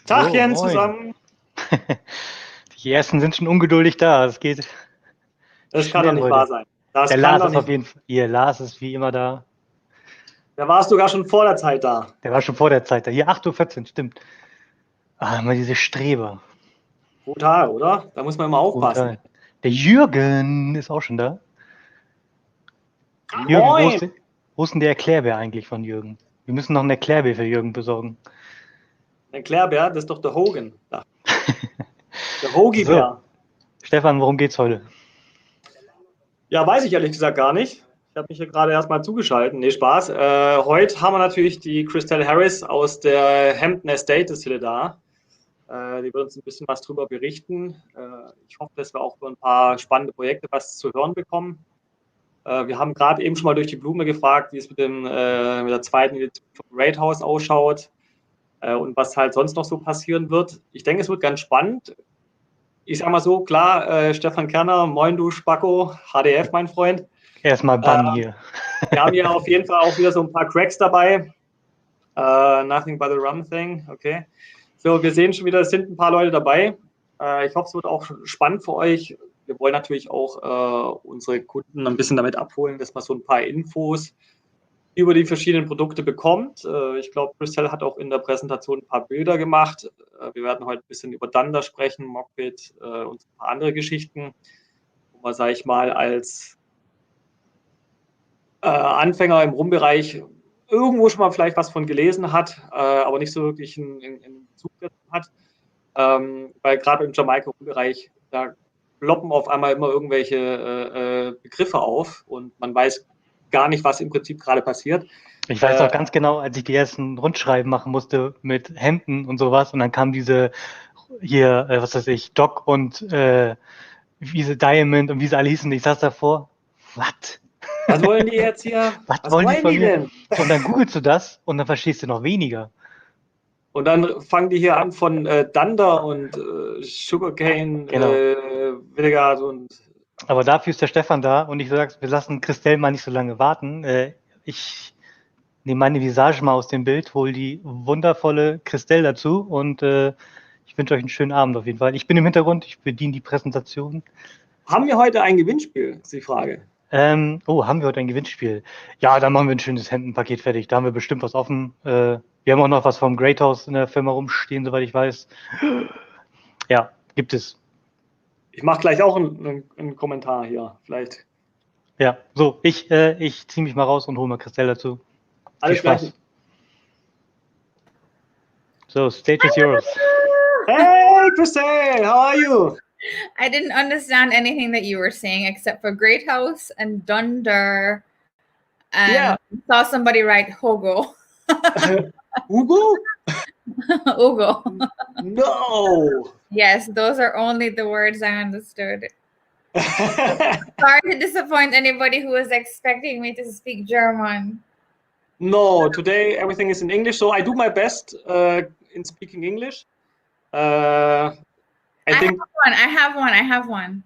Tagchen moin. zusammen. Die ersten sind schon ungeduldig da. Es geht. Das kann doch nicht heute. wahr sein. Das Der kann Lars doch ist nicht. auf jeden Fall. Hier, Lars ist wie immer da. Da warst du sogar schon vor der Zeit da. Der war schon vor der Zeit da. Hier 8:14 Uhr, stimmt. Ah, immer diese Streber. Brutal, oder? Da muss man immer aufpassen. Brutal. Der Jürgen ist auch schon da. Jürgen, Moin! wo ist denn der Erklärbär eigentlich von Jürgen? Wir müssen noch einen Erklärbär für Jürgen besorgen. Ein Klärbär, das ist doch der Hogan. Da. Der Hogi-Bär. Stefan, worum geht's heute? Ja, weiß ich ehrlich gesagt gar nicht. Ich habe mich hier gerade erstmal zugeschaltet. Nee, Spaß. Heute haben wir natürlich die Christelle Harris aus der Hampden Estate Distillery da. Die wird uns ein bisschen was drüber berichten. Ich hoffe, dass wir auch über ein paar spannende Projekte was zu hören bekommen. Wir haben gerade eben schon mal durch die Blume gefragt, wie es mit der zweiten Edition vom Great House ausschaut und was halt sonst noch so passieren wird. Ich denke, es wird ganz spannend. Ich sage mal so, klar, Stefan Kerner, moin du Spacko, HDF, mein Freund. Erstmal Bann hier. Wir haben ja auf jeden Fall auch wieder so ein paar Cracks dabei. Nothing but a rum thing, okay. So, wir sehen schon wieder, es sind ein paar Leute dabei. Ich hoffe, es wird auch spannend für euch. Wir wollen natürlich auch unsere Kunden ein bisschen damit abholen, dass man so ein paar Infos über die verschiedenen Produkte bekommt. Ich glaube, Christelle hat auch in der Präsentation ein paar Bilder gemacht. Wir werden heute ein bisschen über Dunder sprechen, Mockpit und ein paar andere Geschichten, wo man, sage ich mal, als Anfänger im Rumbereich irgendwo schon mal vielleicht was von gelesen hat, aber nicht so wirklich einen Bezug hat. Weil gerade im Jamaika-Bereich, da ploppen auf einmal immer irgendwelche Begriffe auf und man weiß gar nicht, was im Prinzip gerade passiert. Ich weiß auch ganz genau, als ich die ersten Rundschreiben machen musste mit Hemden und sowas und dann kam diese hier, was weiß ich, Doc und wie sie Diamond und wie sie alle hießen, ich saß davor, was wollen die jetzt hier? Was wollen die von mir? Denn? Und dann googelst du das und dann verstehst du noch weniger. Und dann fangen die hier an von Dunder und Sugarcane, Genau. Vinegar und. Aber dafür ist der Stefan da und ich sage, wir lassen Christelle mal nicht so lange warten. Ich nehme meine Visage mal aus dem Bild, hole die wundervolle Christelle dazu und ich wünsche euch einen schönen Abend auf jeden Fall. Ich bin im Hintergrund, ich bediene die Präsentation. Haben wir heute ein Gewinnspiel, ist die Frage. Haben wir heute ein Gewinnspiel? Ja, dann machen wir ein schönes Hemdenpaket fertig. Da haben wir bestimmt was offen. Wir haben auch noch was vom Great House in der Firma rumstehen, soweit ich weiß. Ja, gibt es. Ich mache gleich auch einen Kommentar hier, vielleicht. Ja, so, ich ziehe mich mal raus und hole mal Christelle dazu. Alles Viel Spaß. gleich. So, stage is yours. Hey, Christelle, how are you? I didn't understand anything that you were saying except for Great House and Dunder. And saw somebody write Hogo. Hugo? Ugo. No. Yes, those are only the words I understood. Sorry to disappoint anybody who was expecting me to speak German. No, today everything is in English, so I do my best in speaking English. I have one.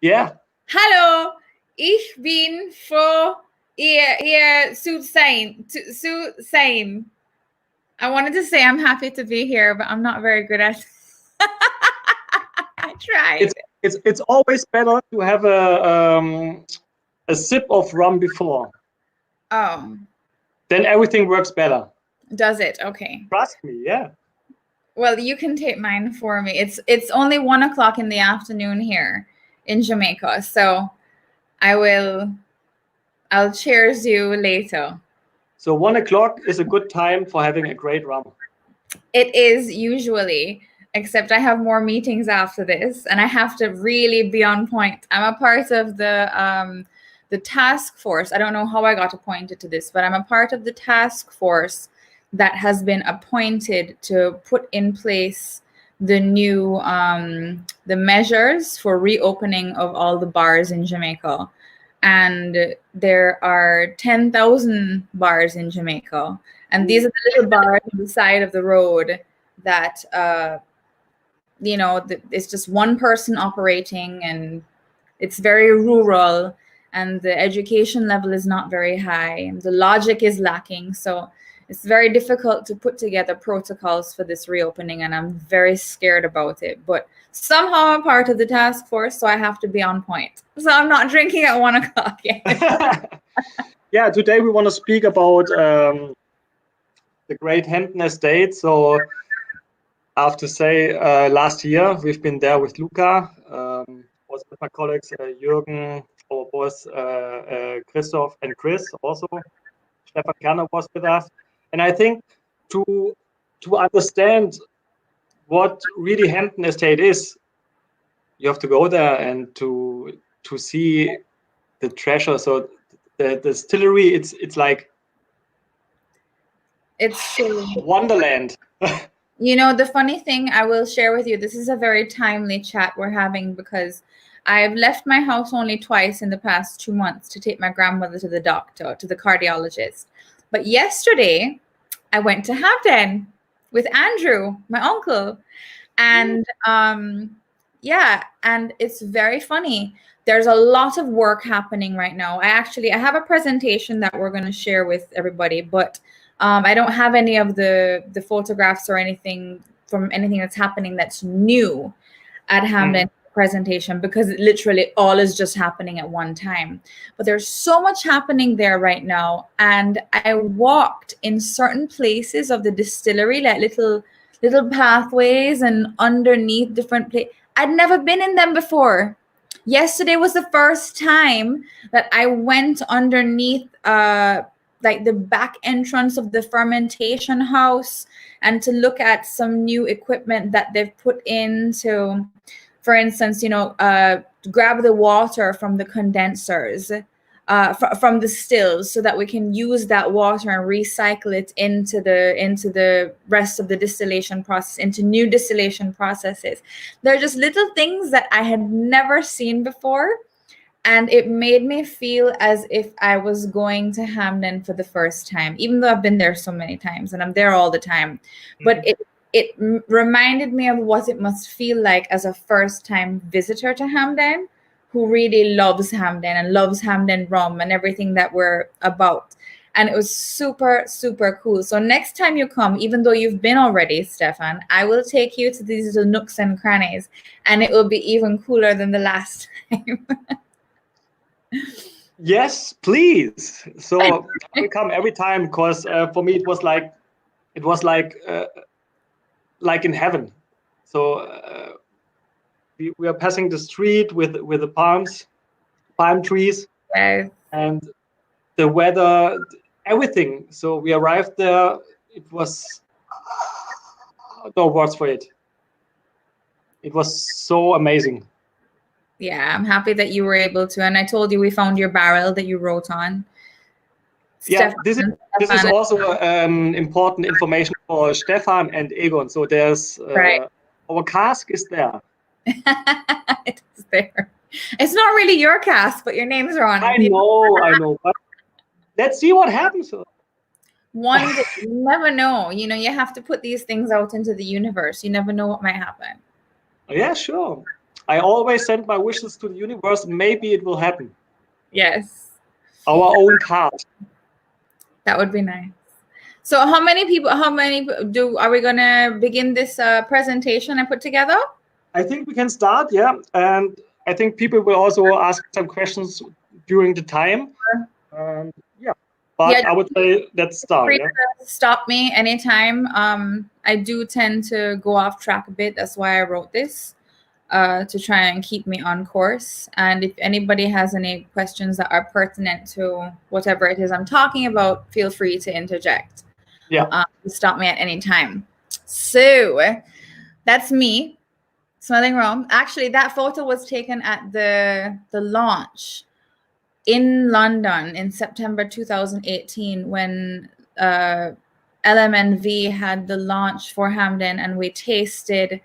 Yeah. Hallo, ich bin froh, ihr zu sein. I wanted to say I'm happy to be here, but I'm not very good at it. I tried. It's always better to have a sip of rum before. Oh. Then everything works better. Does it? Okay. Trust me, yeah. Well, you can take mine for me. It's only 1 o'clock in the afternoon here in Jamaica, so I'll cheers you later. So 1 o'clock is a good time for having a great rum. It is usually, except I have more meetings after this, and I have to really be on point. I'm a part of the task force. I don't know how I got appointed to this, but I'm a part of the task force that has been appointed to put in place the new the measures for reopening of all the bars in Jamaica. And there are 10,000 bars in Jamaica. And these are the little bars on the side of the road that, it's just one person operating, and it's very rural, and the education level is not very high. The logic is lacking. So it's very difficult to put together protocols for this reopening, and I'm very scared about it. But somehow I'm part of the task force, so I have to be on point. So I'm not drinking at 1 o'clock yet. Yeah, today we want to speak about the great Hampden Estate. So I have to say, last year we've been there with Luca, also with my colleagues Jürgen, our boss Christoph, and Chris also. Stefan Kerner was with us, and I think to understand what really Hampden Estate is, you have to go there and to see the treasure. So the distillery, it's like It's wonderland. You know, the funny thing I will share with you, this is a very timely chat we're having, because I've left my house only twice in the past 2 months to take my grandmother to the doctor, to the cardiologist. But yesterday, I went to Hampden with Andrew, my uncle. And yeah, and it's very funny. There's a lot of work happening right now. I have a presentation that we're going to share with everybody, but I don't have any of the photographs or anything from anything that's happening that's new at Hampden presentation, because literally all is just happening at one time. But there's so much happening there right now. And I walked in certain places of the distillery, like little pathways and underneath different places. I'd never been in them before. Yesterday was the first time that I went underneath like the back entrance of the fermentation house, and to look at some new equipment that they've put in to, for instance, grab the water from the condensers, from the stills, so that we can use that water and recycle it into the rest of the distillation process, into new distillation processes. They're just little things that I had never seen before. And it made me feel as if I was going to Hampden for the first time, even though I've been there so many times and I'm there all the time. But it reminded me of what it must feel like as a first-time visitor to Hampden, who really loves Hampden and loves Hampden rum and everything that we're about. And it was super, super cool. So next time you come, even though you've been already, Stefan, I will take you to these little nooks and crannies, and it will be even cooler than the last time. Yes, please. So I will come every time, because for me it was like in heaven. So we are passing the street with the palm trees, Yes. and the weather, everything. So we arrived there. It was no words for it. It was so amazing. Yeah, I'm happy that you were able to. And I told you we found your barrel that you wrote on. Yeah, this is also important information for Stefan and Egon. So there's our cask is there. It is there. It's not really your cask, but your names are on it. I know. But let's see what happens. One day, you never know. You have to put these things out into the universe. You never know what might happen. Yeah, sure. I always send my wishes to the universe. Maybe it will happen. Yes. Our own card. That would be nice. So are we going to begin this presentation I put together? I think we can start, yeah. And I think people will also ask some questions during the time. But I would say let's start. Yeah? Stop me anytime. I do tend to go off track a bit. That's why I wrote this, to try and keep me on course. And if anybody has any questions that are pertinent to whatever it is I'm talking about, feel free to interject. Yeah. Stop me at any time. So that's me smelling rum. Actually, that photo was taken at the launch in London in September 2018, when LMNV had the launch for Hampden, and we tasted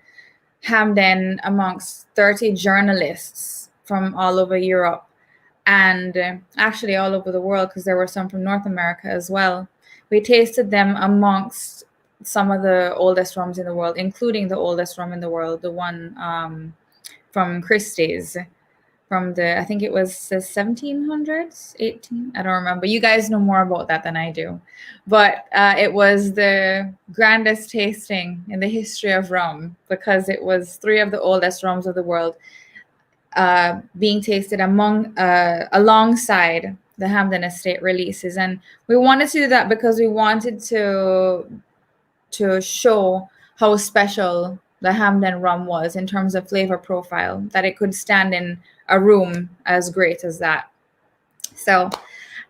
Hampden amongst 30 journalists from all over Europe, and actually all over the world, because there were some from North America as well. We tasted them amongst some of the oldest rums in the world, including the oldest rum in the world, the one from Christie's. from I think it was the 1700s, 18, I don't remember. You guys know more about that than I do. But it was the grandest tasting in the history of rum because it was 3 of the oldest rums of the world being tasted alongside the Hampden Estate releases. And we wanted to do that because we wanted to show how special the Hampden rum was in terms of flavor profile, that it could stand in a room as great as that. So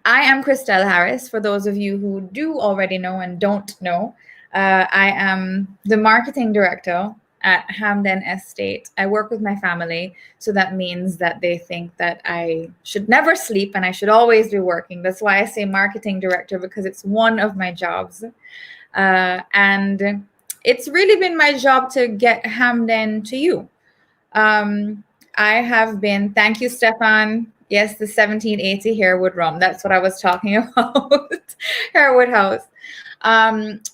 I am Christelle Harris. For those of you who do already know and don't know, I am the marketing director at Hampden Estate. I work with my family, so that means that they think that I should never sleep and I should always be working. That's why I say marketing director, because it's one of my jobs. And it's really been my job to get Hampden to you. I have been, thank you, Stefan. Yes, the 1780 Harewood rum. That's what I was talking about. Harewood House.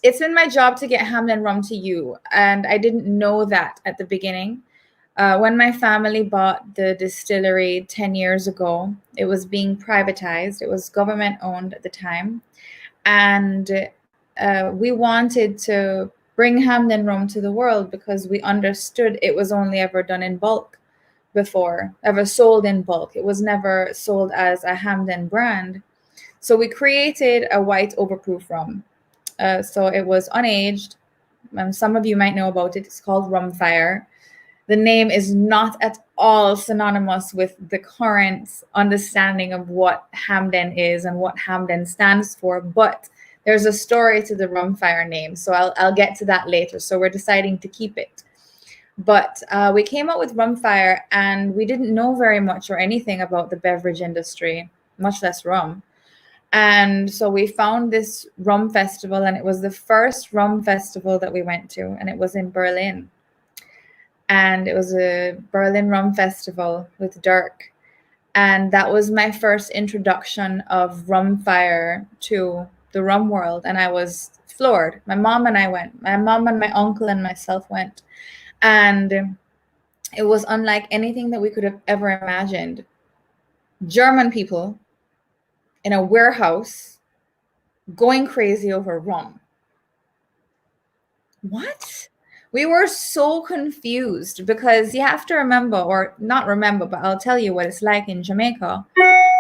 It's been my job to get Hampden rum to you. And I didn't know that at the beginning. When my family bought the distillery 10 years ago, it was being privatized. It was government owned at the time. And we wanted to bring Hampden rum to the world because we understood it was only ever done in bulk before, ever sold in bulk. It was never sold as a Hampden brand. So we created a white overproof rum. So it was unaged. Some of you might know about it. It's called Rumfire. The name is not at all synonymous with the current understanding of what Hampden is and what Hampden stands for, but there's a story to the Rumfire name, so I'll get to that later. So we're deciding to keep it. But we came up with Rumfire, and we didn't know very much or anything about the beverage industry, much less rum. And so we found this rum festival, and it was the first rum festival that we went to, and it was in Berlin. And it was a Berlin rum festival with Dirk. And that was my first introduction of Rumfire to the rum world, and I was floored. My mom and I went. My mom and my uncle and myself went, and it was unlike anything that we could have ever imagined. German people in a warehouse going crazy over rum. What? We were so confused because you have to remember, or not remember, but I'll tell you what it's like in Jamaica.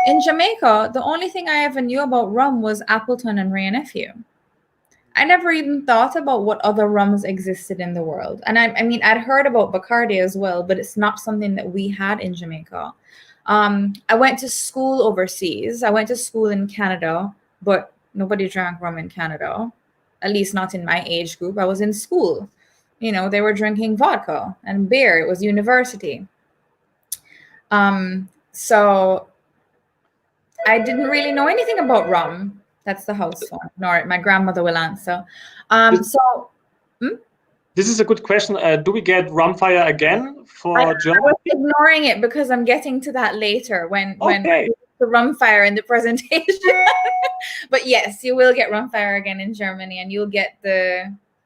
In Jamaica, the only thing I ever knew about rum was Appleton and Ray and Nephew. I never even thought about what other rums existed in the world. And I mean, I'd heard about Bacardi as well, but it's not something that we had in Jamaica. I went to school overseas. I went to school in Canada, but nobody drank rum in Canada, at least not in my age group. I was in school. You know, they were drinking vodka and beer. It was university. So I didn't really know anything about rum. That's the house phone. Ignore it. My grandmother will answer. This is a good question. Do we get Rumfire again for Germany? I was ignoring it because I'm getting to that later when the Rumfire in the presentation. But yes, you will get Rumfire again in Germany, and you'll get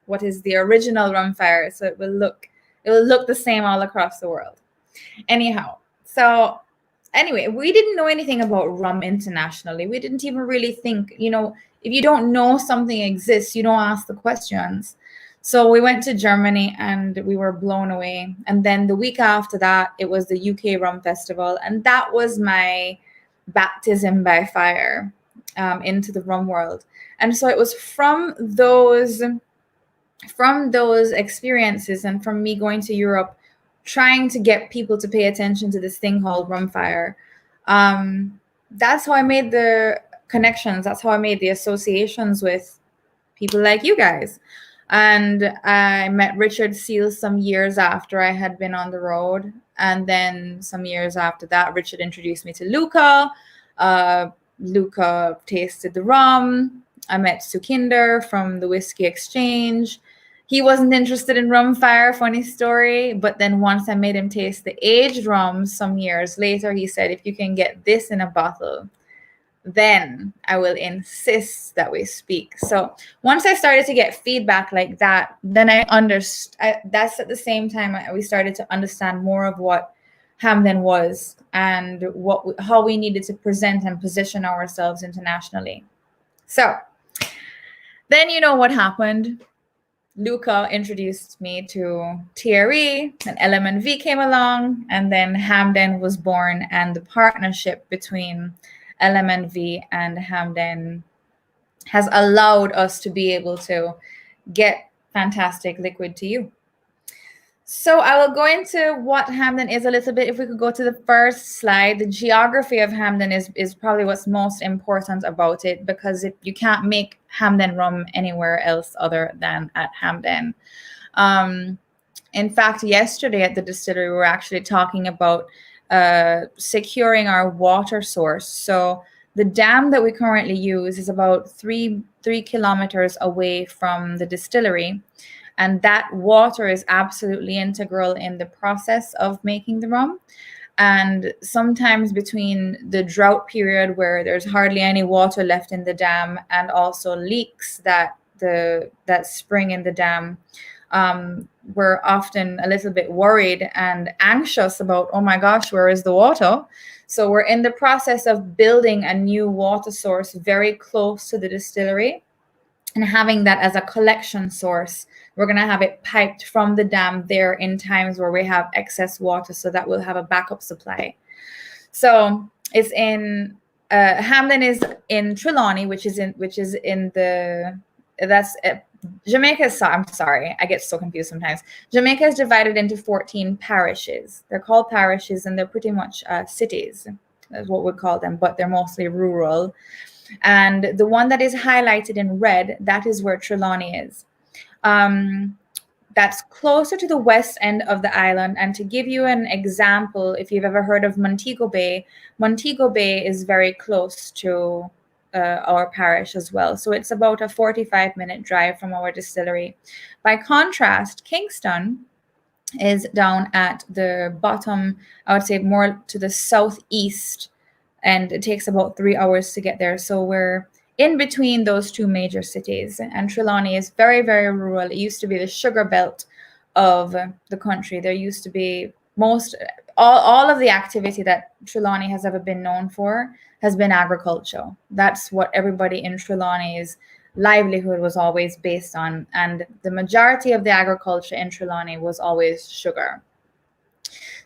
what is the original Rumfire. So it will look the same all across the world. Anyhow, so anyway, we didn't know anything about rum internationally. We didn't even really think, if you don't know something exists, you don't ask the questions. So we went to Germany and we were blown away. And then the week after that, it was the UK Rum Festival. And that was my baptism by fire into the rum world. And so it was from those experiences and from me going to Europe, trying to get people to pay attention to this thing called Rumfire. That's how I made the connections. That's how I made the associations with people like you guys. And I met Richard Seal some years after I had been on the road. And then some years after that, Richard introduced me to Luca. Luca tasted the rum. I met Sukinder from the Whiskey Exchange. He wasn't interested in Rumfire, funny story. But then once I made him taste the aged rums some years later, he said, if you can get this in a bottle, then I will insist that we speak. So once I started to get feedback like that, then I understood. That's at the same time we started to understand more of what Hampden was and how we needed to present and position ourselves internationally. So then you know what happened. Luca introduced me to TRE, and LM&V came along, and then Hampden was born, and the partnership between LM&V and Hampden has allowed us to be able to get fantastic liquid to you. So I will go into what Hampden is a little bit. If we could go to the first slide, the geography of Hampden is probably what's most important about it, because you can't make Hampden rum anywhere else other than at Hampden. In fact, yesterday at the distillery, we were actually talking about securing our water source. So the dam that we currently use is about three kilometers away from the distillery. And that water is absolutely integral in the process of making the rum. And sometimes between the drought period where there's hardly any water left in the dam, and also leaks that spring in the dam, we're often a little bit worried and anxious about, oh my gosh, where is the water? So we're in the process of building a new water source very close to the distillery, and having that as a collection source. We're going to have it piped from the dam there in times where we have excess water, so that we'll have a backup supply. So it's in Hampden is in Trelawney, which is in the Jamaica. I'm sorry, I get so confused sometimes. Jamaica is divided into 14 parishes. They're called parishes, and they're pretty much cities. That's what we call them, but they're mostly rural. And the one that is highlighted in red, that is where Trelawney is. That's closer to the west end of the island. And to give you an example, if you've ever heard of Montego Bay is very close to our parish as well. So it's about a 45-minute drive from our distillery. By contrast, Kingston is down at the bottom, I would say more to the southeast, and it takes about 3 hours to get there. So we're in between those two major cities. And Trelawney is very, very rural. It used to be the sugar belt of the country. There used to be all of the activity that Trelawney has ever been known for has been agriculture. That's what everybody in Trelawney's livelihood was always based on. And the majority of the agriculture in Trelawney was always sugar.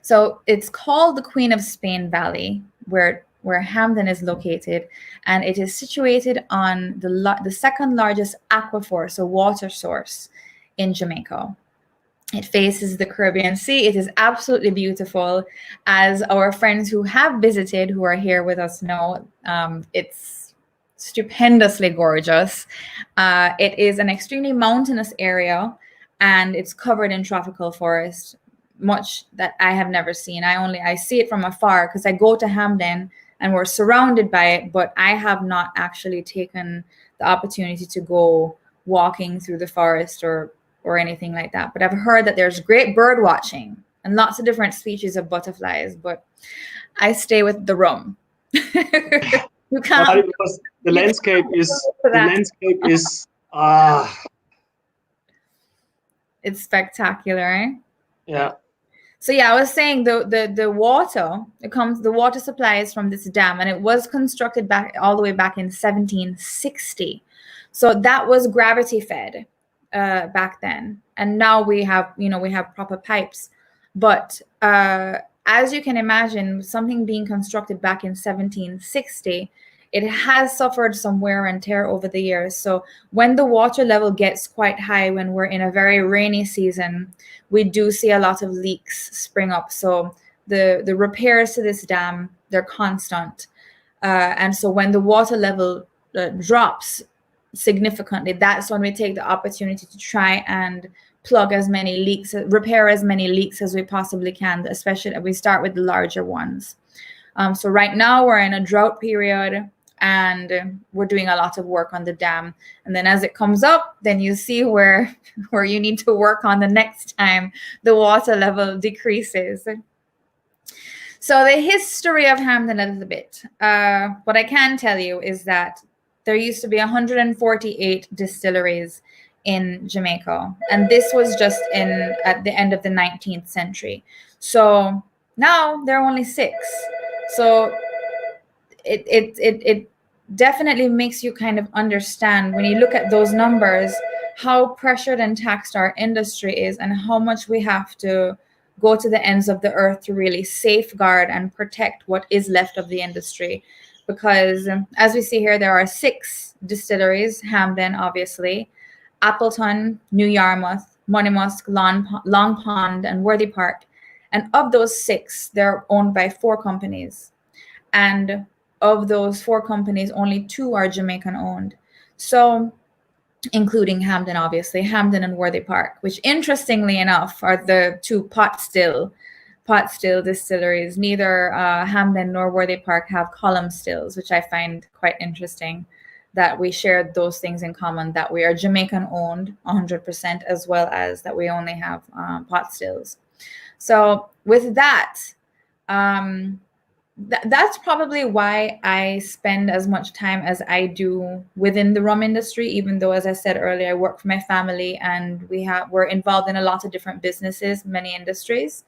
So it's called the Queen of Spain Valley, where Hampden is located, and it is situated on the second largest aquifer, so water source, in Jamaica. It faces the Caribbean Sea. It is absolutely beautiful. As our friends who have visited, who are here with us know, it's stupendously gorgeous. It is an extremely mountainous area, and it's covered in tropical forest, much that I have never seen. I see it from afar because I go to Hampden and we're surrounded by it, but I have not actually taken the opportunity to go walking through the forest or anything like that. But I've heard that there's great bird watching and lots of different species of butterflies, but I stay with the rum. You can't. Because the landscape is it's spectacular, eh? Yeah. So yeah, I was saying the water supply is from this dam, and it was constructed all the way back in 1760. So that was gravity fed back then, and now we have proper pipes. But as you can imagine, something being constructed back in 1760, it has suffered some wear and tear over the years. So when the water level gets quite high, when we're in a very rainy season, we do see a lot of leaks spring up. So the repairs to this dam, they're constant. And so when the water level drops significantly, that's when we take the opportunity to try and plug as many leaks, repair as many leaks as we possibly can, especially we start with the larger ones. So right now we're in a drought period, and we're doing a lot of work on the dam. And then as it comes up, then you see where you need to work on the next time the water level decreases. So the history of Hampden a little bit. What I can tell you is that there used to be 148 distilleries in Jamaica. And this was just at the end of the 19th century. So Now there are only 6. So it definitely makes you kind of understand when you look at those numbers how pressured and taxed our industry is and how much we have to go to the ends of the earth to really safeguard and protect what is left of the industry. Because as we see here, there are 6 distilleries: Hampden, obviously, Appleton, New Yarmouth, Monymusk, Long Pond, and Worthy Park. And of those 6, they're owned by 4 companies. And of those 4 companies, only 2 are Jamaican owned. So, including Hampden, obviously, Hampden and Worthy Park, which interestingly enough are the 2 pot still distilleries. Neither Hampden nor Worthy Park have column stills, which I find quite interesting, that we shared those things in common, that we are Jamaican owned 100%, as well as that we only have pot stills. So with that, that's probably why I spend as much time as I do within the rum industry, even though, as I said earlier, I work for my family and we're involved in a lot of different businesses, many industries.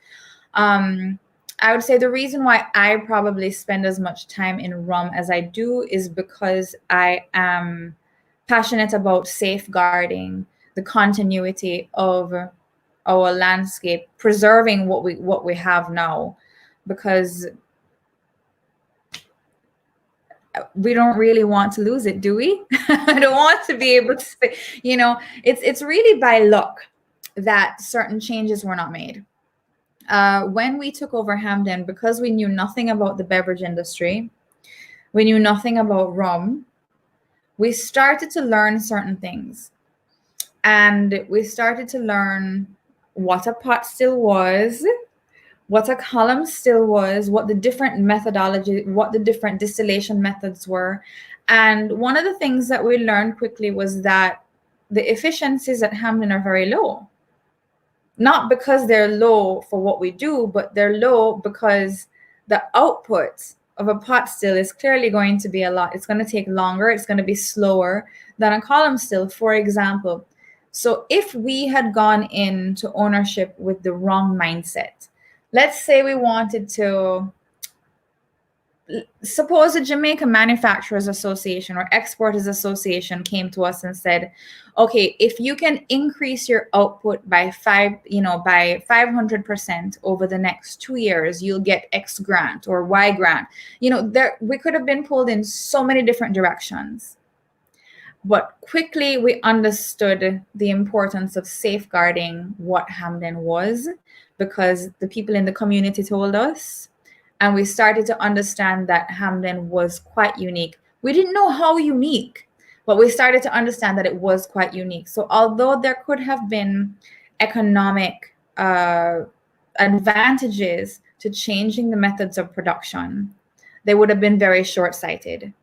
I would say the reason why I probably spend as much time in rum as I do is because I am passionate about safeguarding the continuity of our landscape, preserving what we have now, because we don't really want to lose it, do we? I don't want to be able to say, it's really by luck that certain changes were not made. When we took over Hampden, because we knew nothing about the beverage industry, we knew nothing about rum, we started to learn certain things. And we started to learn what a pot still was, what a column still was, what the different methodology, what the different distillation methods were. And one of the things that we learned quickly was that the efficiencies at Hampden are very low. Not because they're low for what we do, but they're low because the output of a pot still is clearly going to be a lot. It's going to take longer. It's going to be slower than a column still, for example. So if we had gone into ownership with the wrong mindset, let's say we wanted to, suppose a Jamaica Manufacturers Association or Exporters Association came to us and said, okay, if you can increase your output by 500% over the next 2 years, you'll get X grant or Y grant. We could have been pulled in so many different directions. But quickly we understood the importance of safeguarding what Hampden was, because the people in the community told us, and we started to understand that Hampden was quite unique. We didn't know how unique, but we started to understand that it was quite unique. So although there could have been economic advantages to changing the methods of production, they would have been very short-sighted.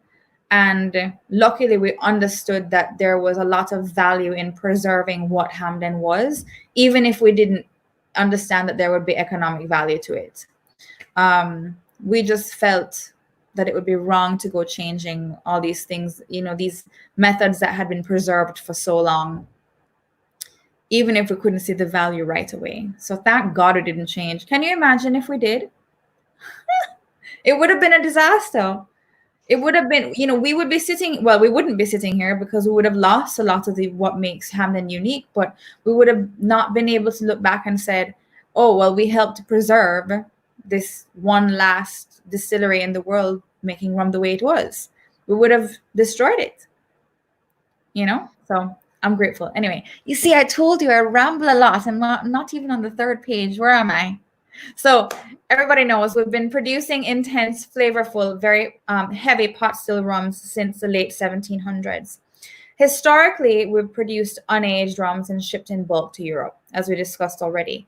And luckily, we understood that there was a lot of value in preserving what Hampden was, even if we didn't understand that there would be economic value to it. We just felt that it would be wrong to go changing all these things, these methods that had been preserved for so long, even if we couldn't see the value right away. So thank God it didn't change. Can you imagine if we did? It would have been a disaster. It would have been, we would be sitting, well, we wouldn't be sitting here because we would have lost a lot of what makes Hampden unique, but we would have not been able to look back and said, oh, well, we helped preserve this one last distillery in the world making rum the way it was. We would have destroyed it, so I'm grateful. Anyway, you see, I told you I ramble a lot. I'm not even on the 3rd page. Where am I? So everybody knows we've been producing intense, flavorful, very heavy pot still rums since the late 1700s. Historically, we've produced unaged rums and shipped in bulk to Europe, as we discussed already.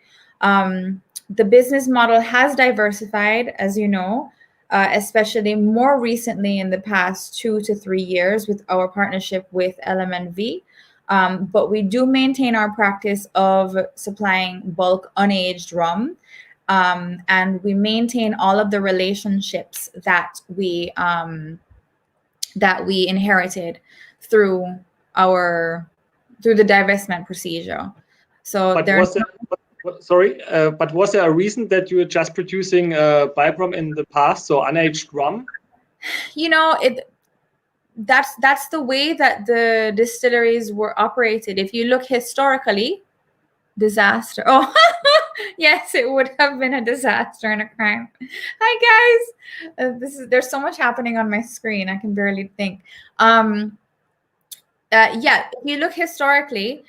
The business model has diversified, as you know, especially more recently in the past 2 to 3 years with our partnership with LMNV. But we do maintain our practice of supplying bulk unaged rum. And we maintain all of the relationships that we inherited through the divestment procedure. So Sorry, but was there a reason that you were just producing bulk rum in the past, so unaged rum? You know, that's the way that the distilleries were operated. If you look historically, disaster. Oh, yes, it would have been a disaster and a crime. Hi guys, there's so much happening on my screen. I can barely think. Yeah, if you look historically,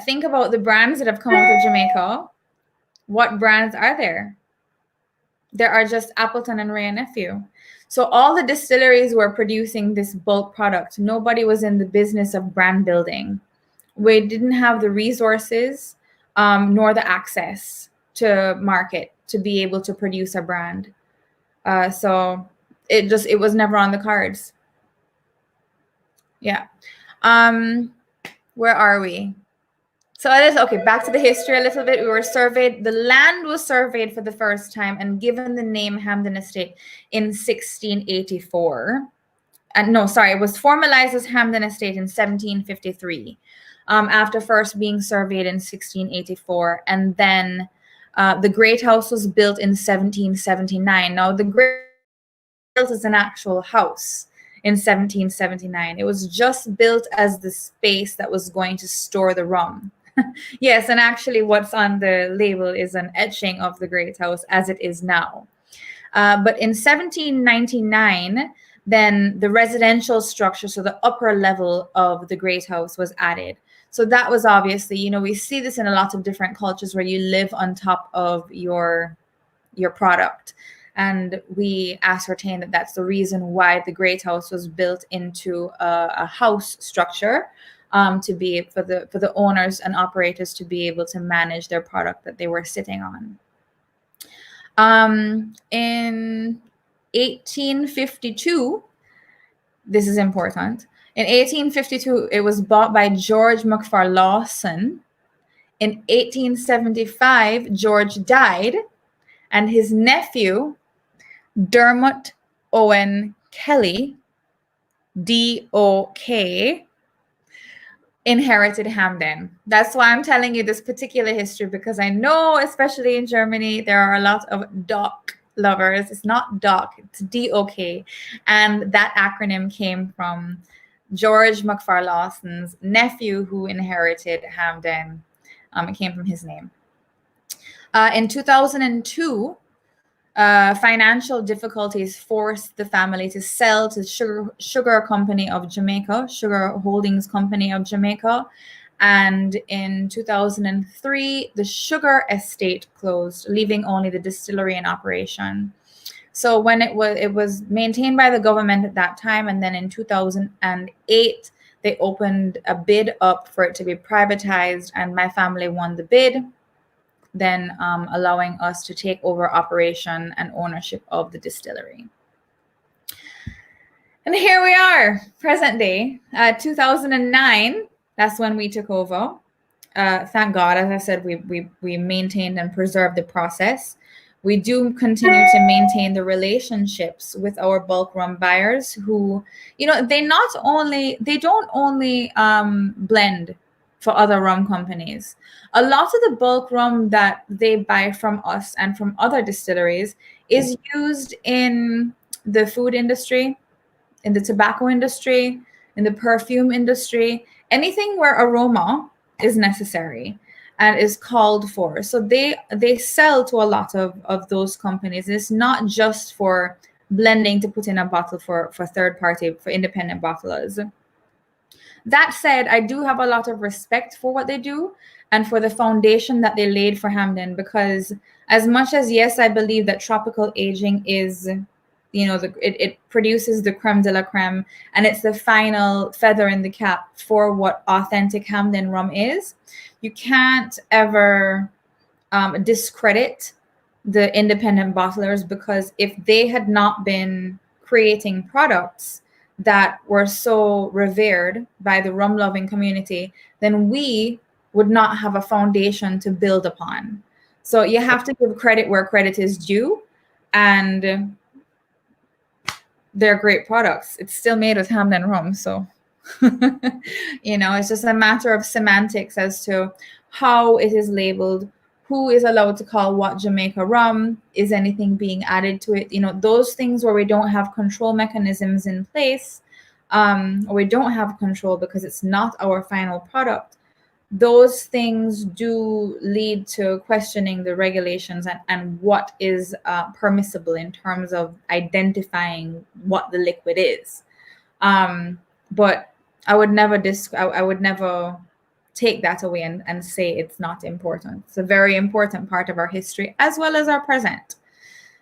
think about the brands that have come out of Jamaica. What brands are there? There are just Appleton and Ray and Nephew. So all the distilleries were producing this bulk product. Nobody was in the business of brand building. We didn't have the resources nor the access to market to be able to produce a brand. So it was never on the cards. Yeah. Where are we? So it is okay. Back to the history a little bit. We were surveyed. The land was surveyed for the first time and given the name Hampden Estate in 1684. And no, sorry, it was formalized as Hampden Estate in 1753. After first being surveyed in 1684, and then the Great House was built in 1779. Now the Great House is an actual house in 1779. It was just built as the space that was going to store the rum. Yes, and actually what's on the label is an etching of the Great House as it is now. But in 1799, then the residential structure, so the upper level of the Great House was added. So that was obviously, you know, we see this in a lot of different cultures where you live on top of your product. And we ascertain that that's the reason why the Great House was built into a house structure, to be for the owners and operators to be able to manage their product that they were sitting on. In 1852, this is important. In 1852, it was bought by George McFarlane. In 1875, George died, and his nephew, Dermot Owen Kelly, D.O.K., inherited Hampden. That's why I'm telling you this particular history, because I know, especially in Germany, there are a lot of DOC lovers. It's not DOC, it's D.O.K. And that acronym came from George McFarlane's nephew who inherited Hampden. It came from his name. In 2002, financial difficulties forced the family to sell to Sugar Company of Jamaica, Sugar Holdings Company of Jamaica. And in 2003, the Sugar Estate closed, leaving only the distillery in operation. So when it was maintained by the government at that time, and then in 2008, they opened a bid up for it to be privatized, and my family won the bid, then allowing us to take over operation and ownership of the distillery. And here we are, present day, 2009, that's when we took over. Thank God, as I said, we maintained and preserved the process. We do continue to maintain the relationships with our bulk rum buyers who, you know, they don't only blend for other rum companies. A lot of the bulk rum that they buy from us and from other distilleries is used in the food industry, in the tobacco industry, in the perfume industry, anything where aroma is necessary and is called for. So they sell to a lot of those companies. It's not just for blending to put in a bottle for third party, for independent bottlers. That said, I do have a lot of respect for what they do and for the foundation that they laid for Hampden, because as much as, yes, I believe that tropical aging is, you know, it produces the creme de la creme, and it's the final feather in the cap for what authentic Hampden rum is. You can't ever discredit the independent bottlers, because if they had not been creating products that were so revered by the rum-loving community, then we would not have a foundation to build upon. So you have to give credit where credit is due, and they're great products. It's still made with Hampden rum, so you know, it's just a matter of semantics as to how it is labeled, who is allowed to call what Jamaica rum? Is anything being added to it? You know, those things where we don't have control mechanisms in place, or we don't have control because it's not our final product. Those things do lead to questioning the regulations and what is permissible in terms of identifying what the liquid is. But I would never I would never take that away and say it's not important. It's a very important part of our history as well as our present.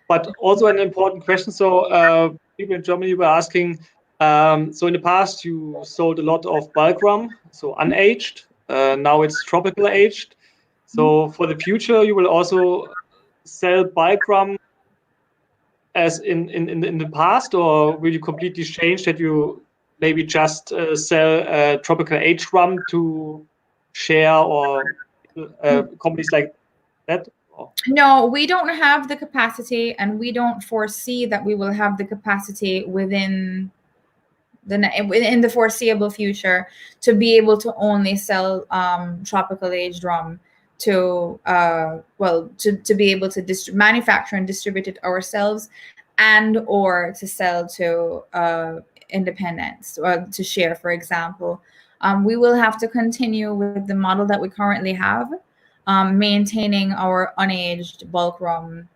But also an important question. So people in Germany were asking, so in the past you sold a lot of bulk rum, so unaged. Now it's tropical aged. So for the future, you will also sell bulk rum as in the past, or will you completely change that you maybe just sell tropical aged rum to share or companies like that? No, we don't have the capacity, and we don't foresee that we will have the capacity within the foreseeable future to be able to only sell tropical aged rum to be able to manufacture and distribute it ourselves, and or to sell to independents or to share, for example. We will have to continue with the model that we currently have, maintaining our unaged bulk rum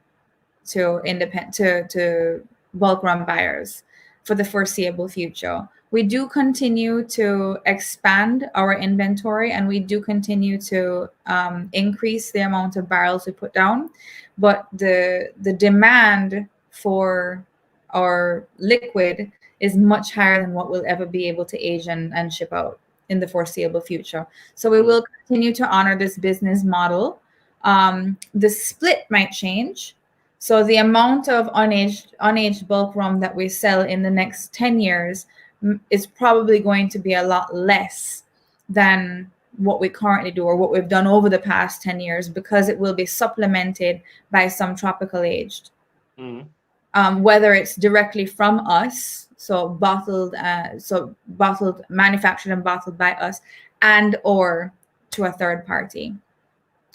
to bulk rum buyers for the foreseeable future. We do continue to expand our inventory, and we do continue to increase the amount of barrels we put down, but the demand for our liquid is much higher than what we'll ever be able to age and ship out in the foreseeable future. So we will continue to honor this business model. The split might change. So the amount of unaged bulk rum that we sell in the next 10 years is probably going to be a lot less than what we currently do or what we've done over the past 10 years, because it will be supplemented by some tropical aged. Whether it's directly from us, so bottled, manufactured and bottled by us, and or to a third party.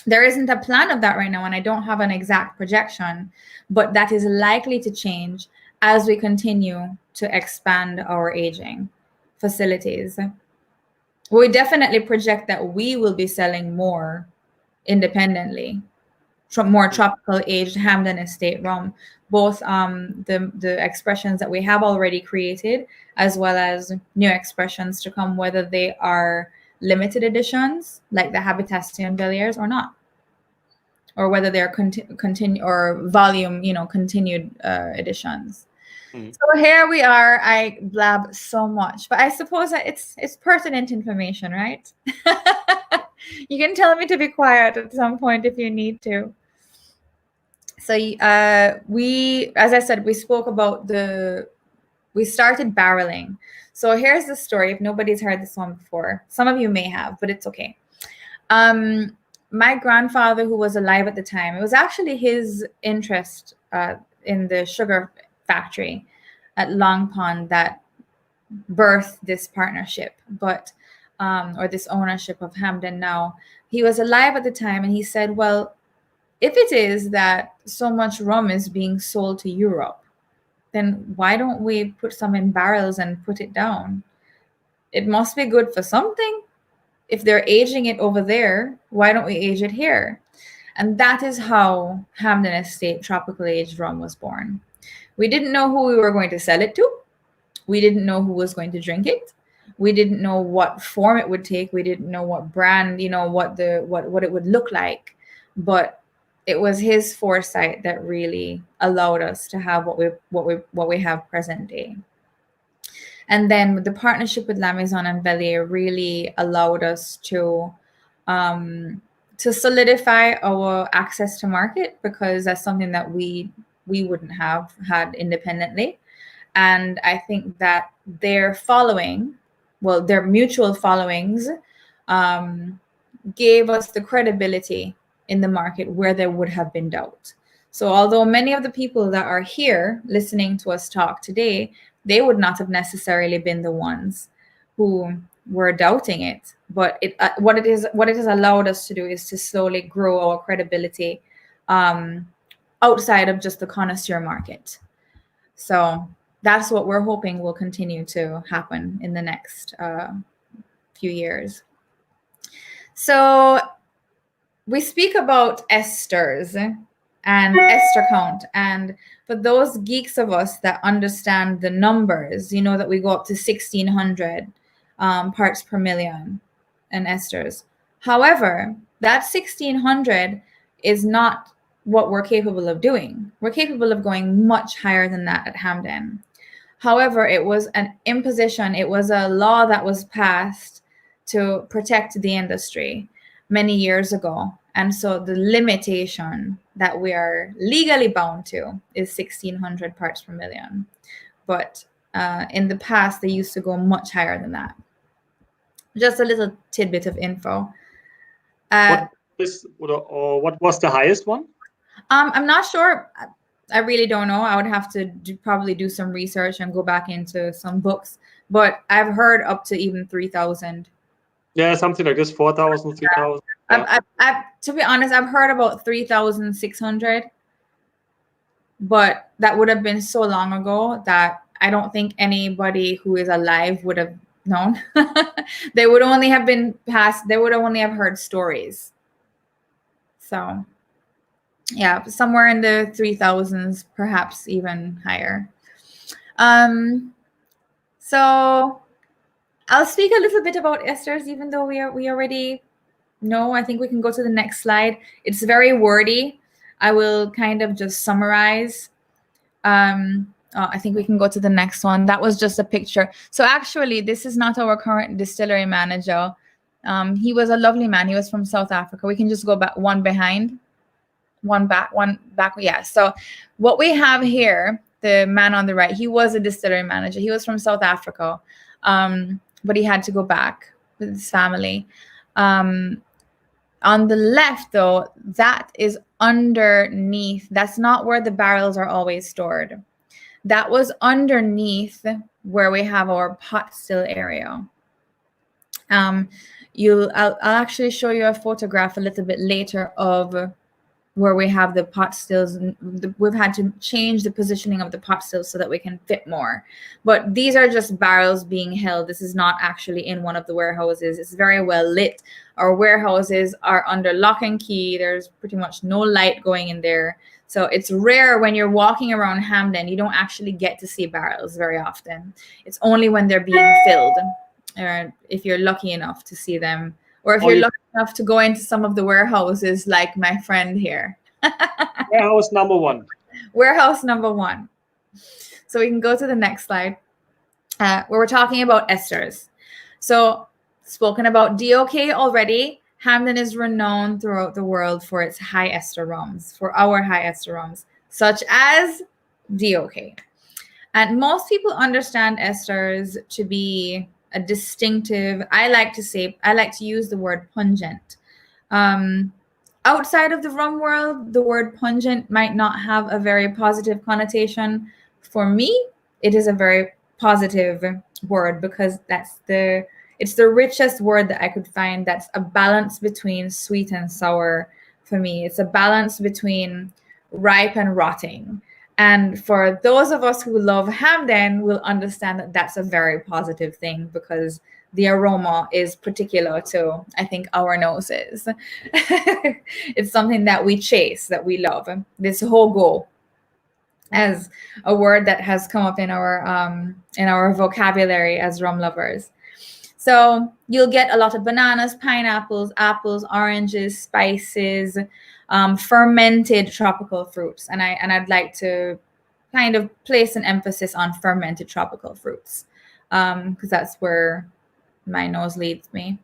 There isn't a plan of that right now, and I don't have an exact projection, but that is likely to change as we continue to expand our aging facilities. We definitely project that we will be selling more independently, more tropical aged Hampden Estate rum, both the expressions that we have already created, as well as new expressions to come, whether they are limited editions like the Habitation Beliers or not, or whether they're continued editions. So here we are. I blab so much, but I suppose that it's pertinent information, right? You can tell me to be quiet at some point if you need to. So as I said, we spoke about we started barreling. So here's the story. If nobody's heard this one before, some of you may have, but it's okay. My grandfather, who was alive at the time, it was actually his interest in the sugar factory at Long Pond that birthed this partnership, or this ownership of Hampden now. He was alive at the time, and he said, well, if it is that so much rum is being sold to Europe, then why don't we put some in barrels and put it down? It must be good for something. If they're aging it over there, why don't we age it here? And that is how Hampden Estate Tropical Aged Rum was born. We didn't know who we were going to sell it to. We didn't know who was going to drink it. We didn't know what form it would take. We didn't know what brand, what it would look like. But it was his foresight that really allowed us to have what we have present day. And then the partnership with La Maison and Bellier really allowed us to solidify our access to market, because that's something that we wouldn't have had independently. And I think that their mutual followings gave us the credibility in the market where there would have been doubt. So although many of the people that are here listening to us talk today, they would not have necessarily been the ones who we're doubting it. But what it has allowed us to do is to slowly grow our credibility outside of just the connoisseur market. So that's what we're hoping will continue to happen in the next few years. So we speak about esters and ester count. And for those geeks of us that understand the numbers, you know that we go up to 1,600 parts per million in esters. However, that 1,600 is not what we're capable of doing. We're capable of going much higher than that at Hampden. However, it was an imposition. It was a law that was passed to protect the industry many years ago. And so the limitation that we are legally bound to is 1,600 parts per million. But in the past, they used to go much higher than that. Just a little tidbit of info. What was the highest one? I'm not sure. I really don't know. I would have to probably do some research and go back into some books. But I've heard up to even 3,000. Yeah, something like this, 4,000, 3,000. Yeah. To be honest, I've heard about 3,600. But that would have been so long ago that I don't think anybody who is alive would have known. They would only have been past, they would only have heard stories. So yeah, somewhere in the 3,000s, perhaps even higher. So I'll speak a little bit about esters, even though we already know. I think we can go to the next slide. It's very wordy. I will kind of just summarize. I think we can go to the next one. That was just a picture. So actually, this is not our current distillery manager. He was a lovely man. He was from South Africa. We can just go back one behind. One back. Yeah. So what we have here, the man on the right, he was a distillery manager. He was from South Africa, but he had to go back with his family. On the left, though, that is underneath. That's not where the barrels are always stored. That was underneath where we have our pot still area. I'll actually show you a photograph a little bit later of where we have the pot stills. We've had to change the positioning of the pot stills so that we can fit more. But these are just barrels being held. This is not actually in one of the warehouses. It's very well lit. Our warehouses are under lock and key. There's pretty much no light going in there. So it's rare when you're walking around Hampden, you don't actually get to see barrels very often. It's only when they're being filled, or if you're lucky enough to see them. Or if you're lucky enough to go into some of the warehouses like my friend here. Warehouse number one. Warehouse number one. So we can go to the next slide where we're talking about esters. So spoken about DOK already. Hampden is renowned throughout the world for its high-ester rums, for our high-ester rums, such as DOK. And most people understand esters to be a distinctive, I like to use the word pungent. Outside of the rum world, the word pungent might not have a very positive connotation. For me, it is a very positive word because it's the richest word that I could find. That's a balance between sweet and sour for me. It's a balance between ripe and rotting. And for those of us who love Hampden, will understand that that's a very positive thing because the aroma is particular to, I think, our noses. It's something that we chase, that we love. This hogo as a word that has come up in our vocabulary as rum lovers. So you'll get a lot of bananas, pineapples, apples, oranges, spices, fermented tropical fruits. And I'd like to kind of place an emphasis on fermented tropical fruits because that's where my nose leads me.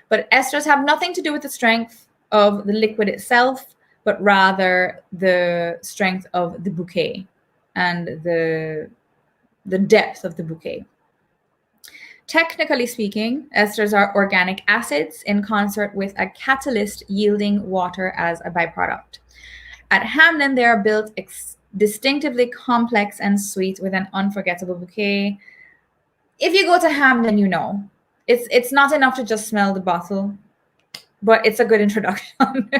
But esters have nothing to do with the strength of the liquid itself, but rather the strength of the bouquet and the depth of the bouquet. Technically speaking, esters are organic acids in concert with a catalyst yielding water as a byproduct. At Hampden, they are built distinctively complex and sweet with an unforgettable bouquet. If you go to Hampden, you know. It's not enough to just smell the bottle, but it's a good introduction.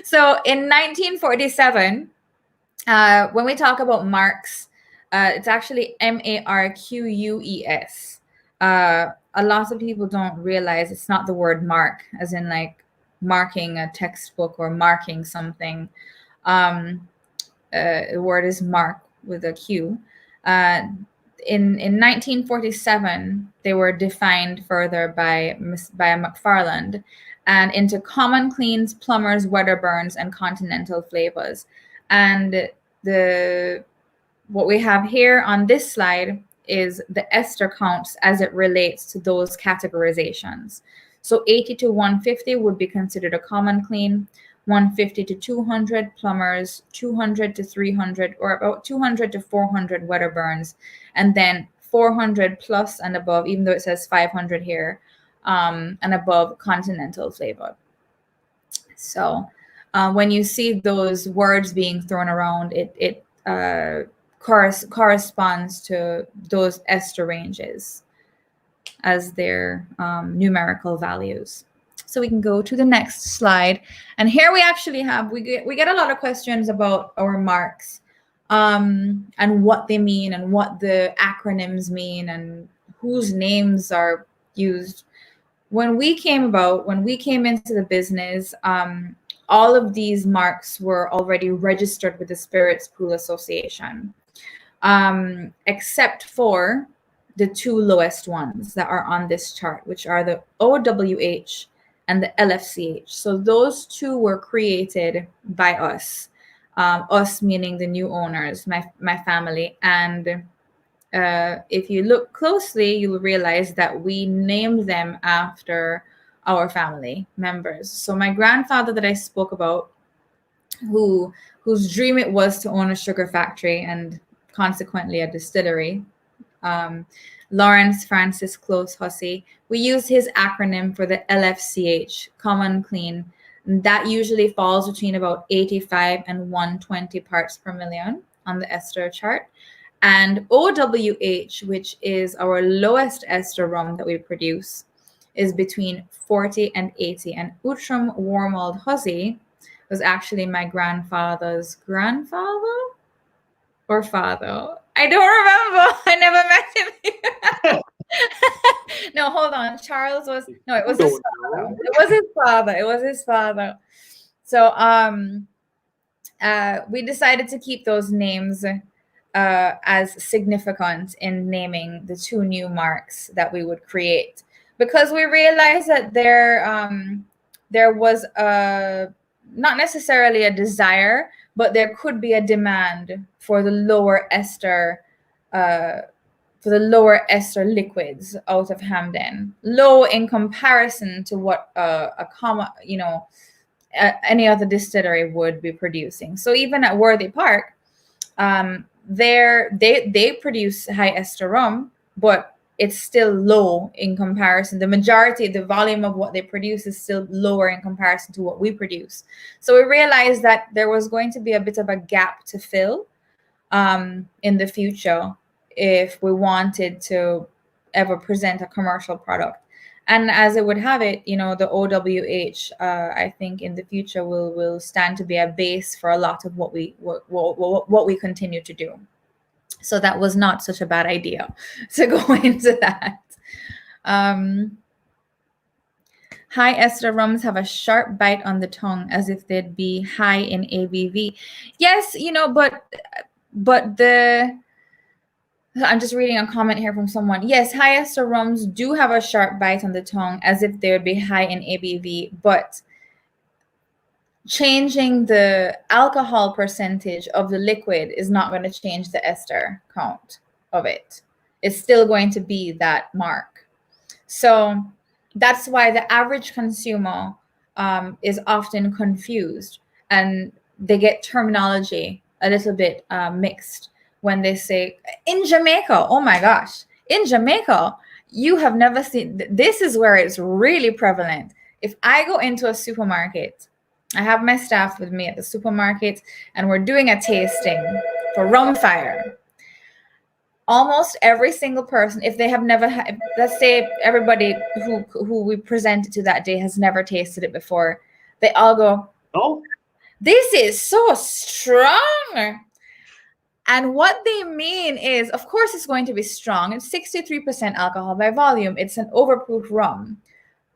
So in 1947, when we talk about marks, it's actually MARQUES. A lot of people don't realize it's not the word mark, as in like marking a textbook or marking something. The word is mark with a Q. In 1947, they were defined further by McFarland and into common cleans, plumbers, Wedderburns, and continental flavors. And what we have here on this slide is the ester counts as it relates to those categorizations. So 80 to 150 would be considered a common clean, 150 to 200 plumbers, 200 to 300, or about 200 to 400 Wedderburns, and then 400 plus and above, even though it says 500 here, and above continental flavor. So when you see those words being thrown around, it corresponds to those ester ranges as their numerical values. So we can go to the next slide. And here we actually have, we get a lot of questions about our marks and what they mean and what the acronyms mean and whose names are used. When we came into the business, all of these marks were already registered with the Spirits Pool Association, except for the two lowest ones that are on this chart, which are the OWH and the LFCH. So those two were created by us, us meaning the new owners, my family. And if you look closely, you'll realize that we named them after our family members. So my grandfather that I spoke about, whose dream it was to own a sugar factory and consequently a distillery, Lawrence Francis Close Hussey, we use his acronym for the LFCH, common clean. That usually falls between about 85 and 120 parts per million on the ester chart. And OWH, which is our lowest ester rum that we produce, is between 40 and 80. And Outram Wormald Hussey was actually my grandfather's grandfather or father. I don't remember. I never met him. No, hold on. Charles was, no, it was his father. It was his father. It was his father. So we decided to keep those names as significant in naming the two new marks that we would create, because we realized that there was not necessarily a desire, but there could be a demand for the lower ester liquids out of Hampden, low in comparison to what any other distillery would be producing. So even at Worthy Park, they produce high ester rum, but it's still low in comparison. The majority, the volume of what they produce is still lower in comparison to what we produce. So we realized that there was going to be a bit of a gap to fill in the future if we wanted to ever present a commercial product. And as it would have it, the OWH, I think in the future will stand to be a base for a lot of what we continue to do. So that was not such a bad idea to go into that. High ester rums have a sharp bite on the tongue as if they'd be high in ABV. Yes, but I'm just reading a comment here from someone. Yes, high ester rums do have a sharp bite on the tongue as if they would be high in ABV, but changing the alcohol percentage of the liquid is not going to change the ester count of it. It's still going to be that mark. So that's why the average consumer is often confused and they get terminology a little bit mixed when they say, in Jamaica, oh my gosh, in Jamaica, you have never seen, this is where it's really prevalent. If I go into a supermarket, I have my staff with me at the supermarket and we're doing a tasting for Rum Fire. almost every single person, if they have never had, let's say everybody who we presented to that day has never tasted it before, they all go, Oh, this is so strong. And what they mean is, of course, it's going to be strong. It's 63% alcohol by volume. It's an overproof rum.